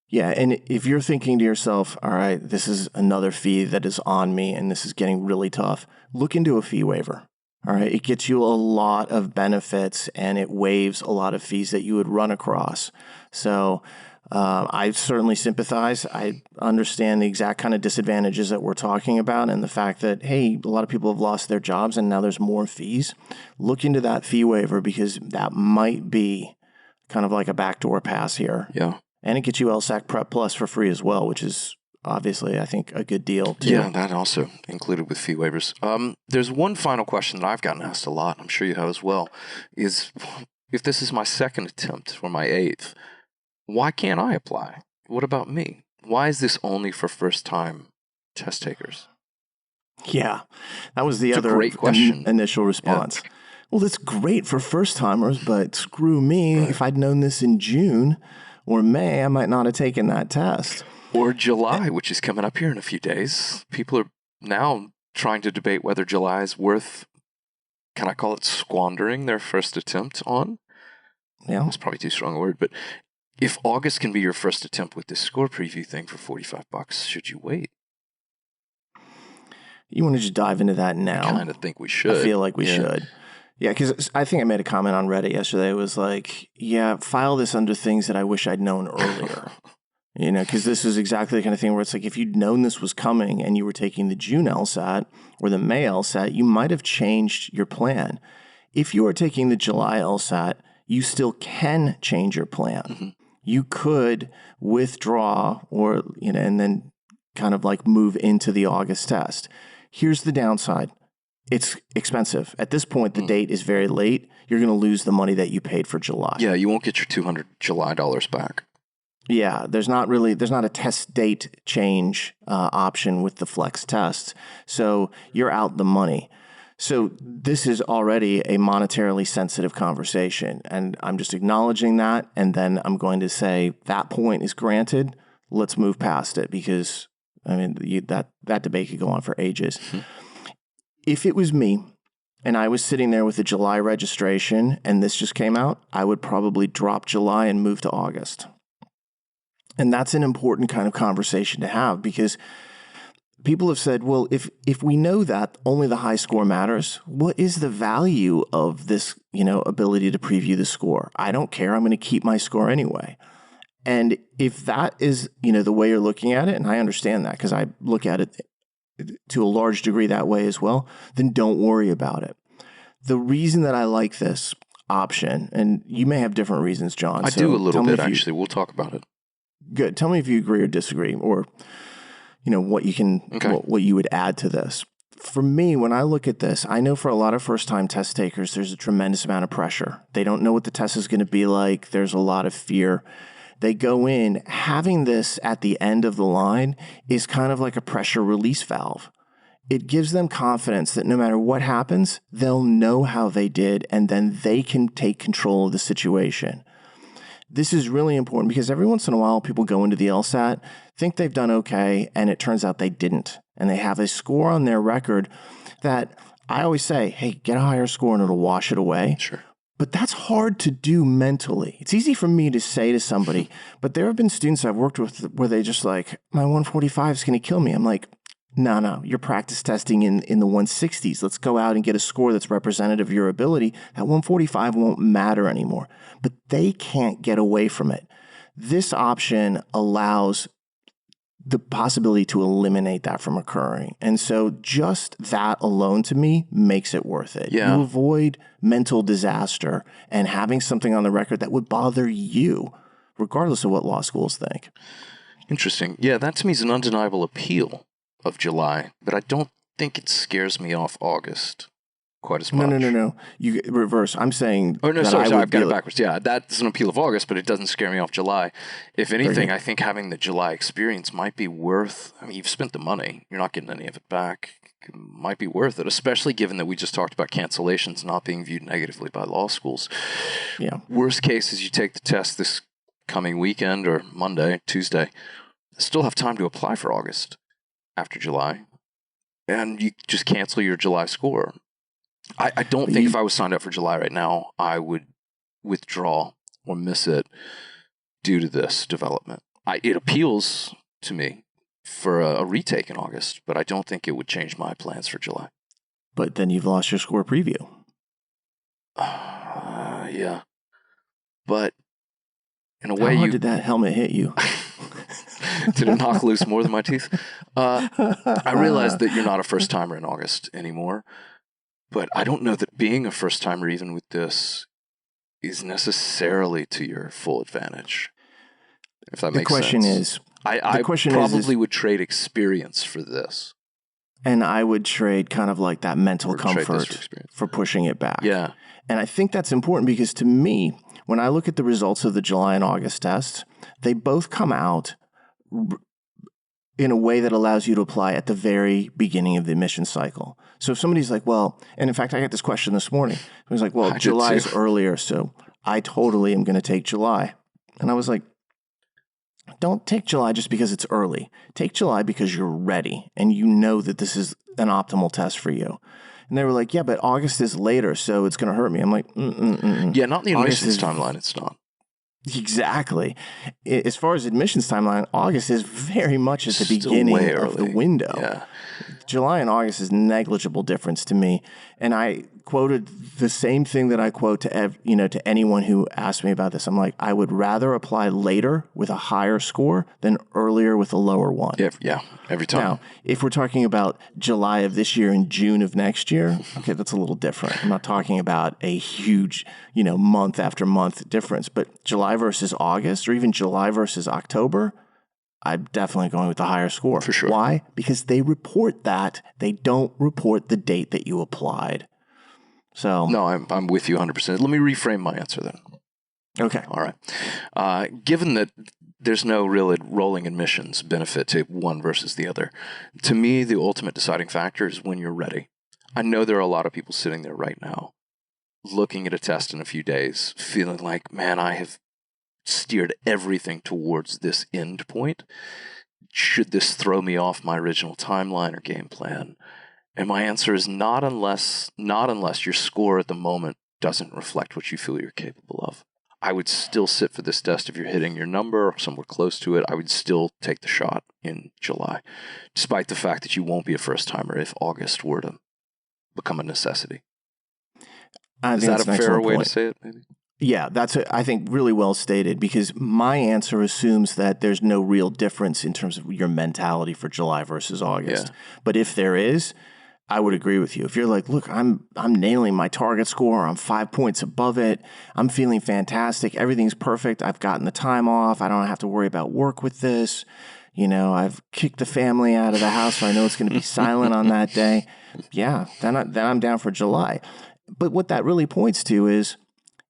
Yeah, and if you're thinking to yourself, all right, this is another fee that is on me and this is getting really tough, look into a fee waiver. All right, it gets you a lot of benefits and it waives a lot of fees that you would run across. So I certainly sympathize. I understand the exact kind of disadvantages that we're talking about and the fact that, hey, a lot of people have lost their jobs and now there's more fees. Look into that fee waiver because that might be kind of like a backdoor pass here. Yeah. And it gets you LSAC Prep Plus for free as well, which is obviously, I think, a good deal too. Yeah, that also included with fee waivers. There's one final question that I've gotten asked a lot, I'm sure you have as well, is if this is my second attempt or my eighth, why can't I apply? What about me? Why is this only for first-time test takers? Yeah, that was the It's other a great question. Initial response. Yeah. Well, that's great for first-timers, but screw me. Right. If I'd known this in June or May, I might not have taken that test. Or July, which is coming up here in a few days. People are now trying to debate whether July is worth, can I call it squandering their first attempt on? Yeah. That's probably too strong a word, but if August can be your first attempt with this score preview thing for $45, should you wait? You want to just dive into that now? I kind of think we should. I feel like we should. Yeah, because I think I made a comment on Reddit yesterday. It was like, yeah, file this under things that I wish I'd known earlier. You know, because this is exactly the kind of thing where it's like, if you'd known this was coming and you were taking the June LSAT or the May LSAT, you might have changed your plan. If you are taking the July LSAT, you still can change your plan. Mm-hmm. You could withdraw or, you know, and then kind of like move into the August test. Here's the downside. It's expensive. At this point, the date is very late. You're going to lose the money that you paid for July. Yeah, you won't get your $200 July back. Yeah, there's not a test date change option with the flex tests. So you're out the money. So this is already a monetarily sensitive conversation. And I'm just acknowledging that. And then I'm going to say that point is granted. Let's move past it because, I mean, that debate could go on for ages. Mm-hmm. If it was me and I was sitting there with the July registration and this just came out, I would probably drop July and move to August. And that's an important kind of conversation to have because people have said, well, if we know that only the high score matters, what is the value of this, you know, ability to preview the score? I don't care. I'm going to keep my score anyway. And if that is, you know, the way you're looking at it, and I understand that because I look at it to a large degree that way as well, then don't worry about it. The reason that I like this option, and you may have different reasons, John. I do a little bit, actually. We'll talk about it. Good. Tell me if you agree or disagree, or you know what you can, what you would add to this. For me, when I look at this, I know for a lot of first-time test takers, there's a tremendous amount of pressure. They don't know what the test is going to be like. There's a lot of fear. They go in, having this at the end of the line is kind of like a pressure release valve. It gives them confidence that no matter what happens, they'll know how they did, and then they can take control of the situation. This is really important because every once in a while, people go into the LSAT, think they've done okay, and it turns out they didn't. And they have a score on their record that I always say, hey, get a higher score and it'll wash it away. Sure. But that's hard to do mentally. It's easy for me to say to somebody, but there have been students I've worked with where they just like, my 145 is going to kill me. I'm like, no, you're practice testing in the 160s. Let's go out and get a score that's representative of your ability. That 145 won't matter anymore. But they can't get away from it. This option allows the possibility to eliminate that from occurring. And so just that alone to me makes it worth it. Yeah. You avoid mental disaster and having something on the record that would bother you, regardless of what law schools think. Interesting. Yeah, that to me is an undeniable appeal of July, but I don't think it scares me off August quite as much. No. You reverse. I'm saying. Oh, no, that sorry, I I've would got it be- backwards. Yeah, that's an appeal of August, but it doesn't scare me off July. If anything, I think having the July experience might be worth, I mean, you've spent the money. You're not getting any of it back. It might be worth it, especially given that we just talked about cancellations not being viewed negatively by law schools. Yeah. Worst case is you take the test this coming weekend or Monday, Tuesday. Still have time to apply for August after July, and you just cancel your July score. I don't think if I was signed up for July right now, I would withdraw or miss it due to this development. It appeals to me for a retake in August, but I don't think it would change my plans for July. But then you've lost your score preview. Yeah. But in a way, How hard did that helmet hit you? Did it knock loose more than my teeth? I realize that you're not a first timer in August anymore, but I don't know that being a first timer, even with this, is necessarily to your full advantage. If that makes sense. The question probably would trade experience for this. And I would trade kind of like that mental comfort for pushing it back. Yeah. And I think that's important because to me, when I look at the results of the July and August tests, they both come out in a way that allows you to apply at the very beginning of the admission cycle. So if somebody's like, well, and in fact, I got this question this morning. It was like, well, July is earlier, so I totally am going to take July. And I was like, don't take July just because it's early. Take July because you're ready and you know that this is an optimal test for you. And they were like, yeah, but August is later, so it's going to hurt me. I'm like, Yeah, not the admissions timeline, it's not. Exactly. As far as admissions timeline, August is very much at the beginning of the window. Yeah. July and August is negligible difference to me. And I quoted the same thing that I quote to anyone who asks me about this. I'm like, I would rather apply later with a higher score than earlier with a lower one. Yeah, every time. Now, if we're talking about July of this year and June of next year, okay, that's a little different. I'm not talking about a huge, month after month difference, but July versus August or even July versus October, I'm definitely going with the higher score. For sure. Why? Because they report that. They don't report the date that you applied. So no, I'm with you 100%. Let me reframe my answer then. Okay. All right. Given that there's no real rolling admissions benefit to one versus the other, to me, the ultimate deciding factor is when you're ready. I know there are a lot of people sitting there right now looking at a test in a few days, feeling like, man, I have steered everything towards this end point. Should this throw me off my original timeline or game plan? And my answer is not unless your score at the moment doesn't reflect what you feel you're capable of. I would still sit for this test if you're hitting your number or somewhere close to it. I would still take the shot in July, despite the fact that you won't be a first timer if August were to become a necessity. Is that a fair way to say it, maybe? Yeah, that's, I think, really well stated because my answer assumes that there's no real difference in terms of your mentality for July versus August. Yeah. But if there is, I would agree with you. If you're like, look, I'm nailing my target score, I'm 5 points above it, I'm feeling fantastic, everything's perfect, I've gotten the time off, I don't have to worry about work with this, I've kicked the family out of the house, so I know it's going to be silent on that day. Yeah, then I'm down for July. But what that really points to is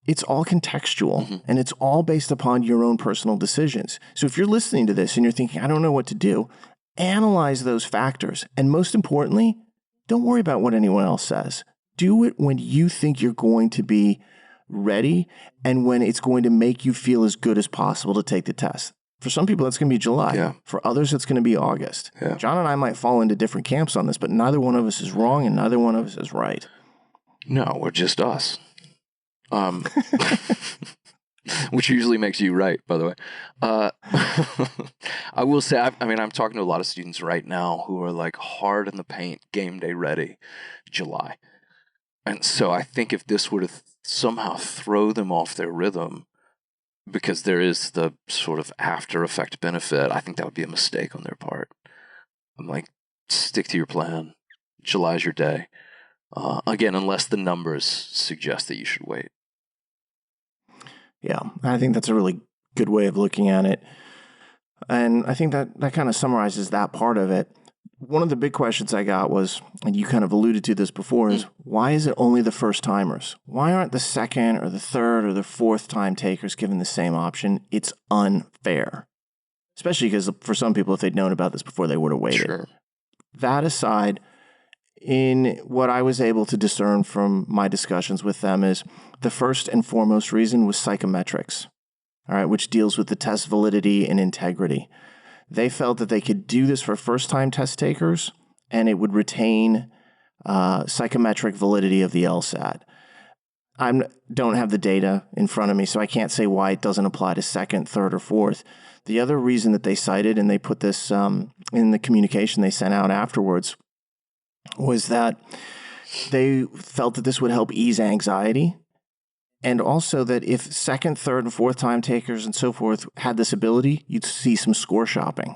it's all contextual and it's all based upon your own personal decisions. So if you're listening to this and you're thinking, I don't know what to do, analyze those factors. And most importantly, don't worry about what anyone else says. Do it when you think you're going to be ready and when it's going to make you feel as good as possible to take the test. For some people, that's going to be July. Yeah. For others, it's going to be August. Yeah. John and I might fall into different camps on this, but neither one of us is wrong and neither one of us is right. No, we're just us. Which usually makes you right, by the way. I will say, I'm talking to a lot of students right now who are like hard in the paint, game day ready, July. And so I think if this were to somehow throw them off their rhythm, because there is the sort of after effect benefit. I think that would be a mistake on their part. I'm like, stick to your plan. July's your day. Again, unless the numbers suggest that you should wait. Yeah, I think that's a really good way of looking at it. And I think that kind of summarizes that part of it. One of the big questions I got was, and you kind of alluded to this before, is why is it only the first timers? Why aren't the second or the third or the fourth time takers given the same option? It's unfair. Especially because for some people, if they'd known about this before, they would have waited. Sure. That aside, in what I was able to discern from my discussions with them is the first and foremost reason was psychometrics, all right, which deals with the test validity and integrity. They felt that they could do this for first-time test takers, and it would retain psychometric validity of the LSAT. I don't have the data in front of me, so I can't say why it doesn't apply to second, third, or fourth. The other reason that they cited, and they put this in the communication they sent out afterwards, was that they felt that this would help ease anxiety, and also that if second, third, and fourth time takers and so forth had this ability, you'd see some score shopping,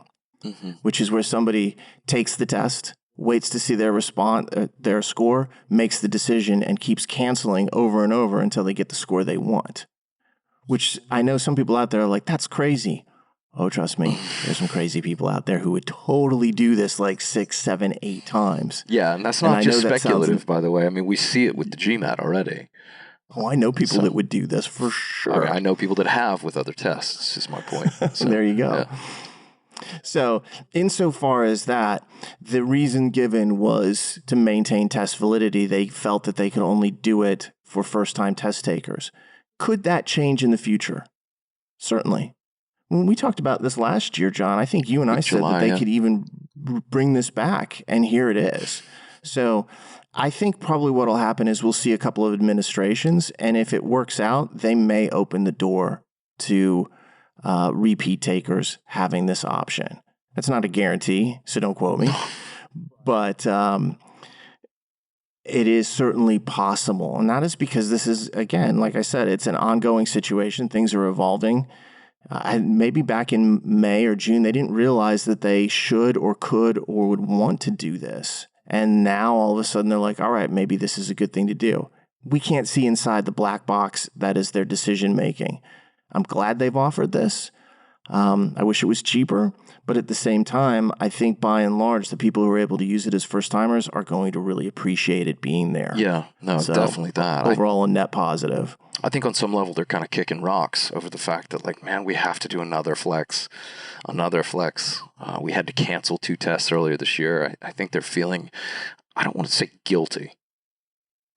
which is where somebody takes the test, waits to see their score, makes the decision, and keeps canceling over and over until they get the score they want. Which I know some people out there are like, that's crazy. Oh, trust me, there's some crazy people out there who would totally do this like 6, 7, 8 times. Yeah, and that's not just speculative, by the way. I mean, we see it with the GMAT already. Oh, I know people that would do this for sure. I know people that have with other tests, is my point. So, there you go. Yeah. So insofar as that, the reason given was to maintain test validity. They felt that they could only do it for first-time test takers. Could that change in the future? Certainly. When we talked about this last year, John, I think you and I said that they could even bring this back, and here it is. So I think probably what will happen is we'll see a couple of administrations, and if it works out, they may open the door to repeat takers having this option. That's not a guarantee, so don't quote me. But it is certainly possible. And that is because this is, again, like I said, it's an ongoing situation. Things are evolving. Maybe back in May or June, they didn't realize that they should or could or would want to do this. And now all of a sudden they're like, all right, maybe this is a good thing to do. We can't see inside the black box that is their decision making. I'm glad they've offered this. I wish it was cheaper, but at the same time, I think by and large, the people who are able to use it as first timers are going to really appreciate it being there. Yeah, no, so definitely that. Overall, a net positive. I think on some level, they're kind of kicking rocks over the fact that, like, man, we have to do another flex. We had to cancel 2 tests earlier this year. I think they're feeling, I don't want to say guilty,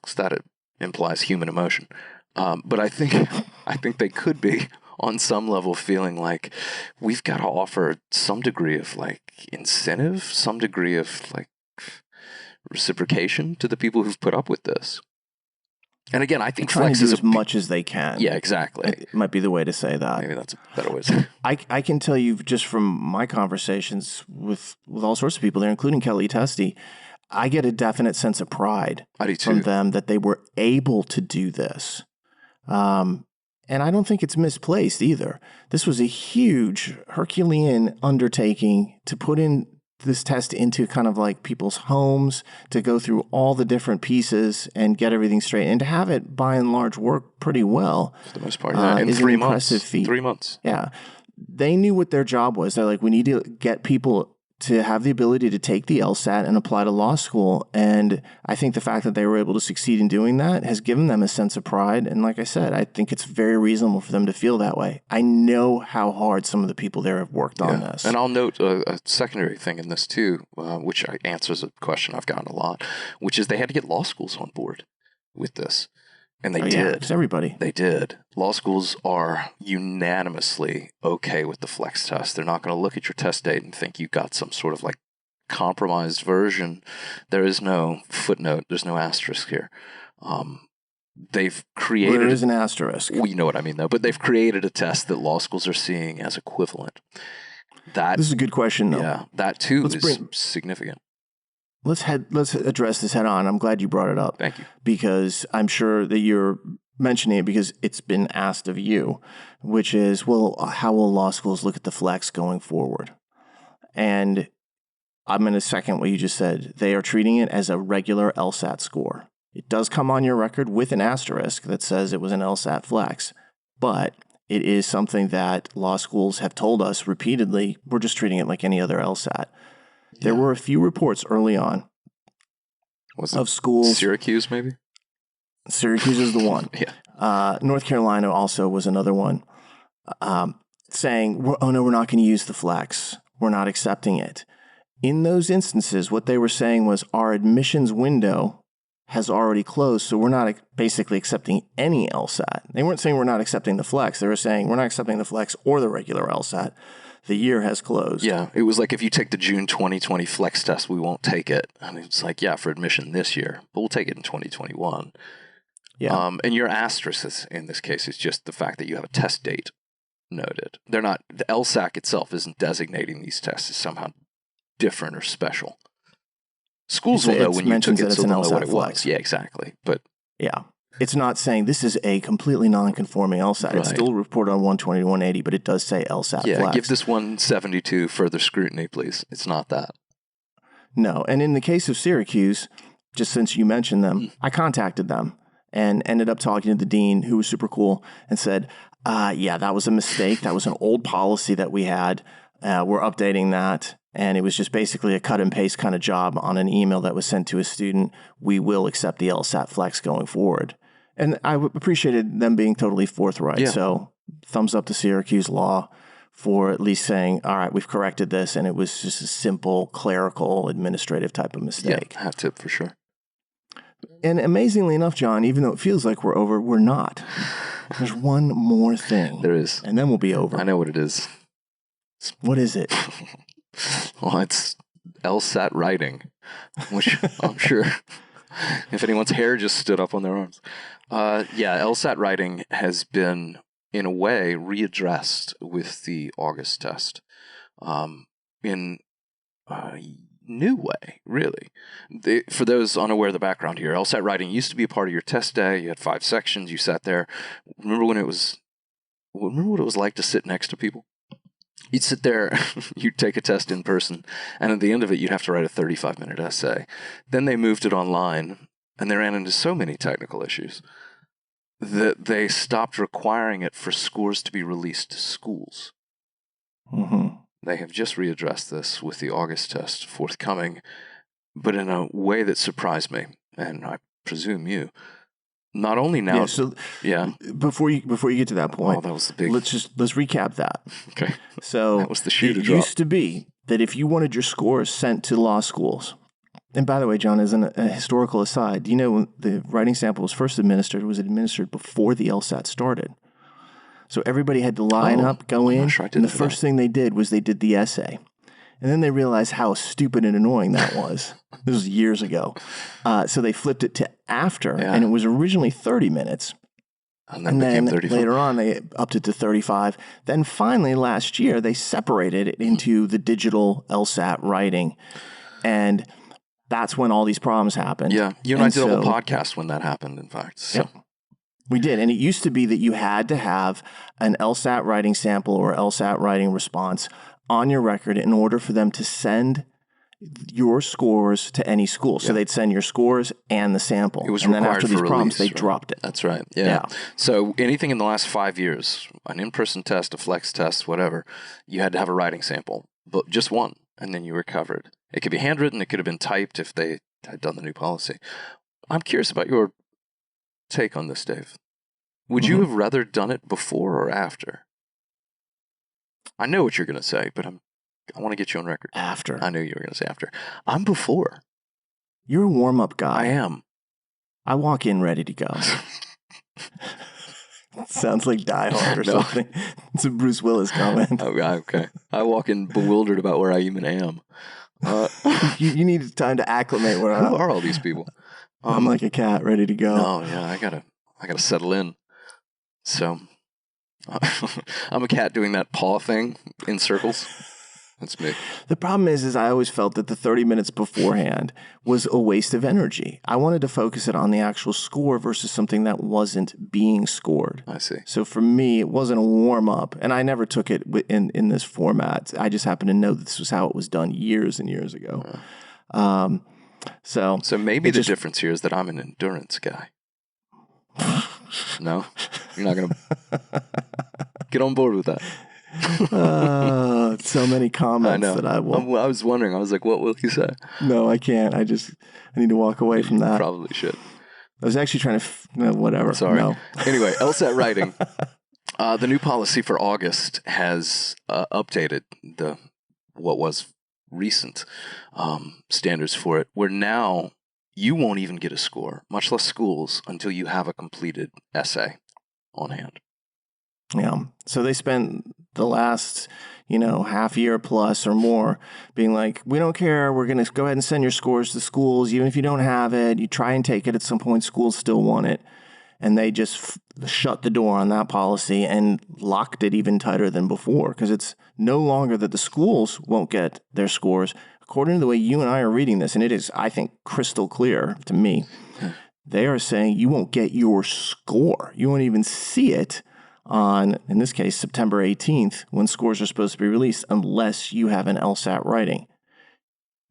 because that implies human emotion. But I think they could be on some level feeling like we've got to offer some degree of like incentive, some degree of like reciprocation to the people who've put up with this. And again, I think flex is as much as they can. Yeah, exactly. It might be the way to say that. Maybe that's a better way to say it. I can tell you just from my conversations with all sorts of people there, including Kelly Testy, I get a definite sense of pride from them that they were able to do this. And I don't think it's misplaced either. This was a huge Herculean undertaking to put in this test into kind of like people's homes, to go through all the different pieces and get everything straight, and to have it by and large work pretty well. For the most part, yeah. In 3 months. Feat. 3 months. Yeah. They knew what their job was. They're like, we need to get people to have the ability to take the LSAT and apply to law school. And I think the fact that they were able to succeed in doing that has given them a sense of pride. And like I said, I think it's very reasonable for them to feel that way. I know how hard some of the people there have worked on this. And I'll note a secondary thing in this too, which answers a question I've gotten a lot, which is they had to get law schools on board with this. And they did. Yeah, it's everybody. They did. Law schools are unanimously okay with the flex test. They're not going to look at your test date and think you got some sort of like compromised version. There is no footnote. There's no asterisk here. They've created... Well, there is an asterisk. Well, you know what I mean, though. But they've created a test that law schools are seeing as equivalent. This is a good question, though. Yeah, that too is significant. Let's address this head on. I'm glad you brought it up. Thank you. Because I'm sure that you're mentioning it because it's been asked of you, which is, well, how will law schools look at the flex going forward? And I'm going to second what you just said. They are treating it as a regular LSAT score. It does come on your record with an asterisk that says it was an LSAT Flex, but it is something that law schools have told us repeatedly, we're just treating it like any other LSAT. There were a few reports early on of schools. Syracuse, maybe? Syracuse is the one. North Carolina also was another one, saying, oh no, we're not going to use the Flex. We're not accepting it. In those instances, what they were saying was our admissions window has already closed, so we're not basically accepting any LSAT. They weren't saying we're not accepting the Flex. They were saying we're not accepting the Flex or the regular LSAT. The year has closed. Yeah, it was like if you take the June 2020 Flex test, we won't take it. And it's like, yeah, for admission this year, but we'll take it in 2021. Yeah. And your asterisk in this case is just the fact that you have a test date noted. They're not, the LSAC itself isn't designating these tests as somehow different or special. Schools will know when you took it, so they'll know what it was. Yeah, exactly. But yeah, it's not saying this is a completely non-conforming LSAT. Right. It's still reported on 120 to 180, but it does say LSAT Flex. Yeah, give this 172 further scrutiny, please. It's not that. No, and in the case of Syracuse, just since you mentioned them, I contacted them and ended up talking to the dean, who was super cool, and said, yeah, that was a mistake. That was an old policy that we had. We're updating that. And it was just basically a cut and paste kind of job on an email that was sent to a student. We will accept the LSAT Flex going forward. And I appreciated them being totally forthright. Yeah. So thumbs up to Syracuse Law for at least saying, all right, we've corrected this. And it was just a simple clerical administrative type of mistake. Yeah, hat tip for sure. And amazingly enough, John, even though it feels like we're over, we're not. There's one more thing. There is. And then we'll be over. I know what it is. What is it? Well, it's LSAT writing, which I'm sure if anyone's hair just stood up on their arms. Yeah, LSAT writing has been, in a way, readdressed with the August test in a new way, really. For those unaware of the background here, LSAT writing used to be a part of your test day. You had 5 sections. You sat there. Remember what it was like to sit next to people? You'd sit there, you'd take a test in person, and at the end of it, you'd have to write a 35-minute essay. Then they moved it online, and they ran into so many technical issues that they stopped requiring it for scores to be released to schools. Mm-hmm. They have just readdressed this with the August test forthcoming, but in a way that surprised me, and I presume you. Not only now, Before you get to that point, that was the big. Let's recap that. Okay. So that was the shoe to drop. It used to be that if you wanted your scores sent to law schools, and by the way, John, as a historical aside, do you know when the writing sample was first administered? It was administered before the LSAT started. So everybody had to line up, go in, and the first thing they did was they did the essay. And then they realized how stupid and annoying that was. This was years ago. So they flipped it to after, and it was originally 30 minutes. And then later on, they upped it to 35. Then finally, last year, they separated it into the digital LSAT writing. And that's when all these problems happened. Yeah, you and I did a whole podcast when that happened, in fact. So. Yeah. We did. And it used to be that you had to have an LSAT writing sample or LSAT writing response on your record in order for them to send your scores to any school. So they'd send your scores and the sample. It was and required then after for these release, problems, they right? dropped it. That's right. Yeah. So anything in the last 5 years, an in-person test, a flex test, whatever, you had to have a writing sample, but just one, and then you were covered. It could be handwritten. It could have been typed if they had done the new policy. I'm curious about your take on this, Dave. Would you have rather done it before or after? I know what you're going to say, but I want to get you on record. After. I knew you were going to say after. I'm before. You're a warm-up guy. I am. I walk in ready to go. Sounds like Die Hard or something. It's a Bruce Willis comment. Okay. I walk in bewildered about where I even am. You need time to acclimate where Who are all these people? I'm like a cat ready to go. No, yeah, I gotta settle in. So I'm a cat doing that paw thing in circles. That's me. The problem is I always felt that the 30 minutes beforehand was a waste of energy. I wanted to focus it on the actual score versus something that wasn't being scored. I see. So for me, it wasn't a warm up, and I never took it in this format. I just happened to know that this was how it was done years and years ago. So maybe the difference here is that I'm an endurance guy. No, you're not gonna get on board with that. So many comments that I will. I was wondering. I was like, what will he say? No, I can't. I need to walk away from that. Probably should. I was actually trying to, whatever. Sorry. No. Anyway, LSAT writing. The new policy for August has updated what was recent standards for it, where now you won't even get a score, much less schools, until you have a completed essay on hand. Yeah. So they spent the last, half year plus or more being like, we don't care. We're going to go ahead and send your scores to schools. Even if you don't have it, you try and take it at some point, schools still want it. And they just shut the door on that policy and locked it even tighter than before, because it's no longer that the schools won't get their scores. According to the way you and I are reading this, and it is, I think, crystal clear to me, they are saying you won't get your score. You won't even see it on, in this case, September 18th, when scores are supposed to be released, unless you have an LSAT writing.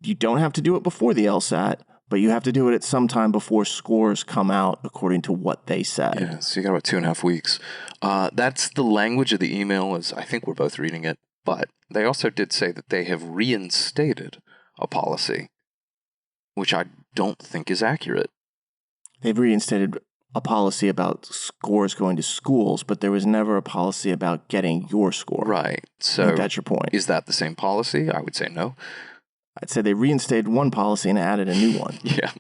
You don't have to do it before the LSAT, but you have to do it at some time before scores come out, according to what they said. Yeah, so you got about 2.5 weeks. That's the language of the email, as I think we're both reading it, but they also did say that they have reinstated a policy, which I don't think is accurate. They've reinstated a policy about scores going to schools, but there was never a policy about getting your score. Right. So I think that's your point. Is that the same policy? I would say no. I'd say they reinstated one policy and added a new one. Yeah.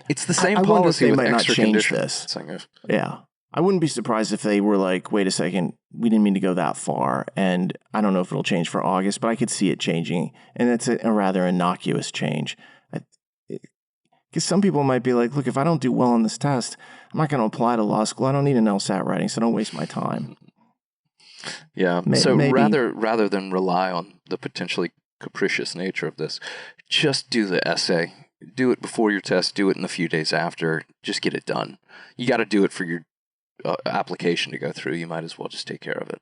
It's the same I policy wonder if they with might extra not change conditions. this. Yeah. I wouldn't be surprised if they were like, wait a second, we didn't mean to go that far. And I don't know if it'll change for August, but I could see it changing. And it's a rather innocuous change. Because some people might be like, look, if I don't do well on this test, I'm not going to apply to law school. I don't need an LSAT writing, so don't waste my time. Yeah. So maybe, rather than rely on the potentially capricious nature of this, just do the essay. Do it before your test. Do it in a few days after. Just get it done. You got to do it for your application to go through. You might as well just take care of it.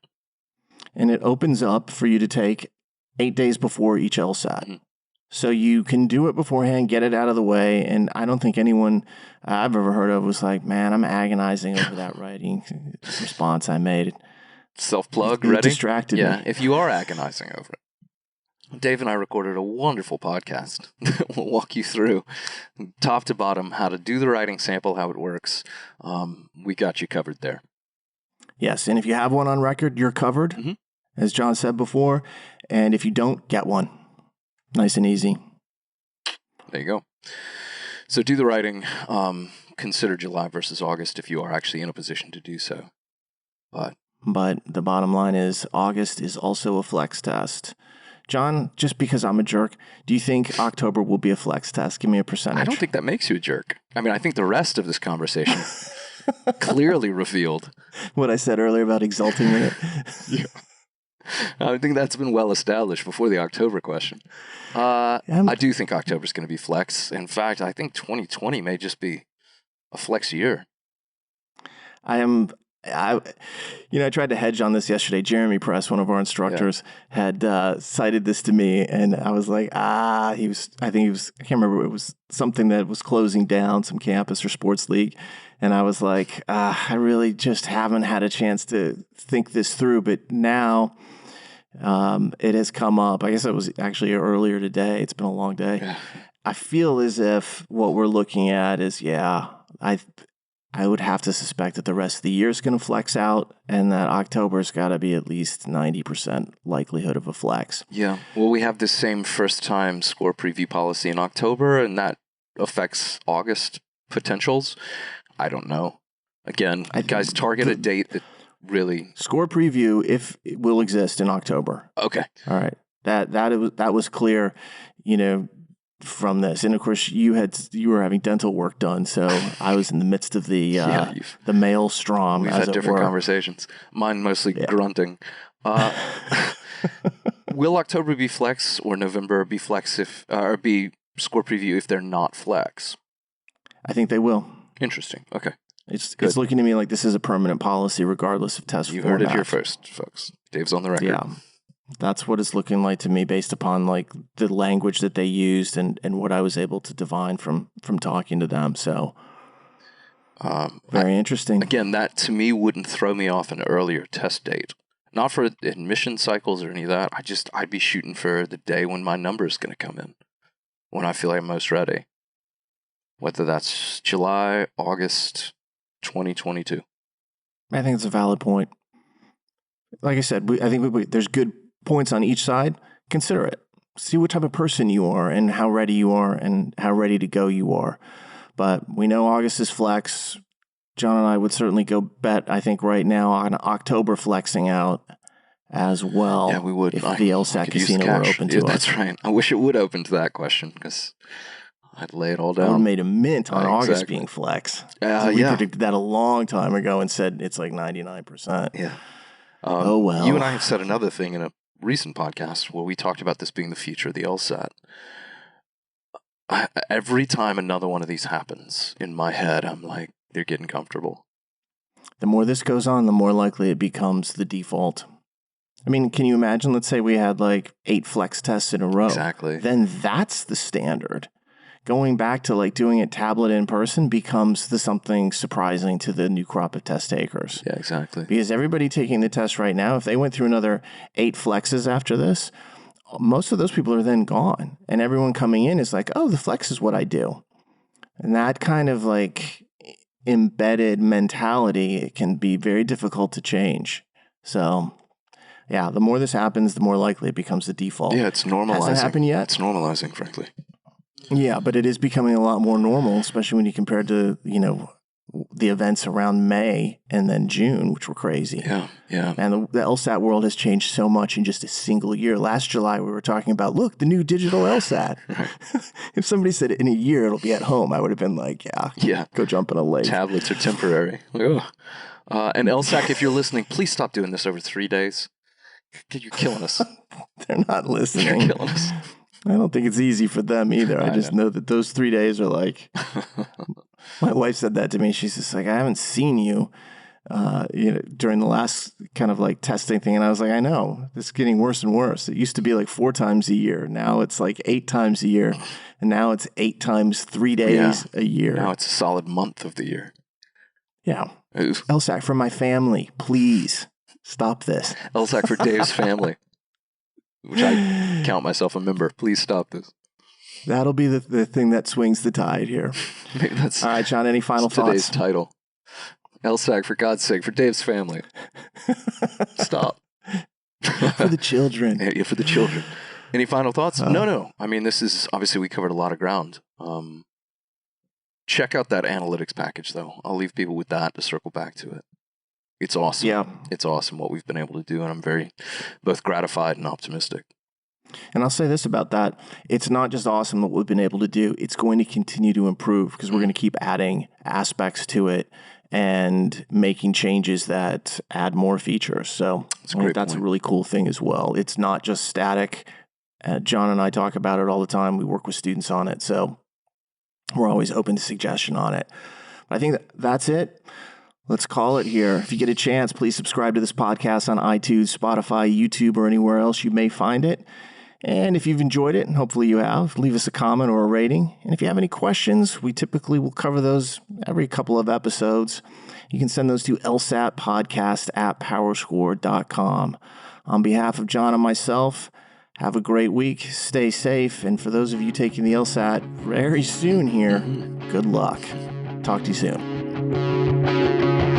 And it opens up for you to take 8 days before each LSAT. Mm-hmm. So you can do it beforehand, get it out of the way. And I don't think anyone I've ever heard of was like, man, I'm agonizing over that writing response I made. Self-plug, ready? Distracted me. If you are agonizing over it. Dave and I recorded a wonderful podcast that will walk you through top to bottom how to do the writing sample, how it works. We got you covered there. Yes, and if you have one on record, you're covered, as Jon said before. And if you don't, get one. Nice and easy. There you go. So do the writing. Consider July versus August if you are actually in a position to do so. But the bottom line is August is also a flex test. Jon, just because I'm a jerk, do you think October will be a flex test? Give me a percentage. I don't think that makes you a jerk. I mean, I think the rest of this conversation clearly revealed what I said earlier about exulting in it. Yeah. I think that's been well established before the October question. I do think October is going to be flex. In fact, I think 2020 may just be a flex year. I tried to hedge on this yesterday. Jeremy Press, one of our instructors, had cited this to me, and I was like, I can't remember, it was something that was closing down, some campus or sports league. And I was like, I really just haven't had a chance to think this through. But now it has come up. I guess it was actually earlier today. It's been a long day. Yeah. I feel as if what we're looking at is, I would have to suspect that the rest of the year is going to flex out, and that October's got to be at least 90% likelihood of a flex. Yeah. Well, we have this same first-time score preview policy in October, and that affects August potentials. I don't know. Again, guys, target a date that really... Score preview, if it will exist in October. Okay. All right. That was clear, from this. And of course, you were having dental work done, so I was in the midst of the maelstrom. We've had different conversations. Mine mostly grunting. Will October be flex or November be flex or be score preview if they're not flex? I think they will. Interesting. Okay. It's looking to me like this is a permanent policy regardless of test You format. heard it here first, folks. Dave's on the record. Yeah. That's what it's looking like to me based upon like the language that they used and what I was able to divine from talking to them. So very interesting. Again, that to me wouldn't throw me off an earlier test date. Not for admission cycles or any of that. I'd be shooting for the day when my number is going to come in, when I feel like I'm most ready. Whether that's July, August, 2022. I think it's a valid point. Like I said, I think there's good points on each side. Consider it. See what type of person you are and how ready you are and how ready to go you are. But we know August is flex. Jon and I would certainly go bet, I think, right now on October flexing out as well. Yeah, we would. If the LSAT casino were open to us. That's right. I wish it would open to that question because I'd lay it all I would down. have made a mint on August being flex. We predicted that a long time ago and said it's like 99%. Yeah. Oh, well. You and I have said another thing in a recent podcast where we talked about this being the future of the LSAT. Every time another one of these happens, in my head, I'm like, they're getting comfortable. The more this goes on, the more likely it becomes the default. I mean, can you imagine, let's say we had like 8 flex tests in a row. Exactly. Then that's the standard. Going back to like doing it tablet in person becomes something surprising to the new crop of test takers. Yeah, exactly. Because everybody taking the test right now, if they went through another 8 flexes after this, most of those people are then gone. And everyone coming in is like, oh, the flex is what I do. And that kind of like embedded mentality, it can be very difficult to change. So, yeah, the more this happens, the more likely it becomes the default. Yeah, it's normalizing. Hasn't happened yet. It's normalizing, frankly. Yeah, but it is becoming a lot more normal, especially when you compare it to, the events around May and then June, which were crazy. Yeah. And the LSAT world has changed so much in just a single year. Last July, we were talking about, look, the new digital LSAT. Right. If somebody said in a year it'll be at home, I would have been like, yeah, go jump in a lake. Tablets are temporary. And LSAC, if you're listening, please stop doing this over 3 days. You're killing us. They're not listening. You're killing us. I don't think it's easy for them either. I just know that those 3 days are like... My wife said that to me. She's just like, I haven't seen you, during the last kind of like testing thing. And I was like, I know, it's getting worse and worse. It used to be like 4 times a year. Now it's like 8 times a year. And now it's 8 times 3 days a year. Now it's a solid month of the year. Yeah. Oof. LSAC for my family, please stop this. LSAC for Dave's family, which I count myself a member. Please stop this. That'll be the thing that swings the tide here. Maybe that's all right, Jon, any final thoughts? Today's title. LSAC, for God's sake, for Dave's family. Stop. For the children. Yeah, for the children. Any final thoughts? No. I mean, this is, obviously, we covered a lot of ground. Check out that analytics package, though. I'll leave people with that to circle back to it. It's awesome. Yeah. It's awesome what we've been able to do, and I'm very both gratified and optimistic. And I'll say this about that. It's not just awesome what we've been able to do. It's going to continue to improve because we're going to keep adding aspects to it and making changes that add more features. So I think that's a really cool thing as well. It's not just static. Jon and I talk about it all the time. We work with students on it. So we're always open to suggestion on it. But I think that's it. Let's call it here. If you get a chance, please subscribe to this podcast on iTunes, Spotify, YouTube, or anywhere else you may find it. And if you've enjoyed it, and hopefully you have, leave us a comment or a rating. And if you have any questions, we typically will cover those every couple of episodes. You can send those to lsatpodcast@powerscore.com. On behalf of Jon and myself, have a great week, stay safe, and for those of you taking the LSAT very soon here, good luck. Talk to you soon.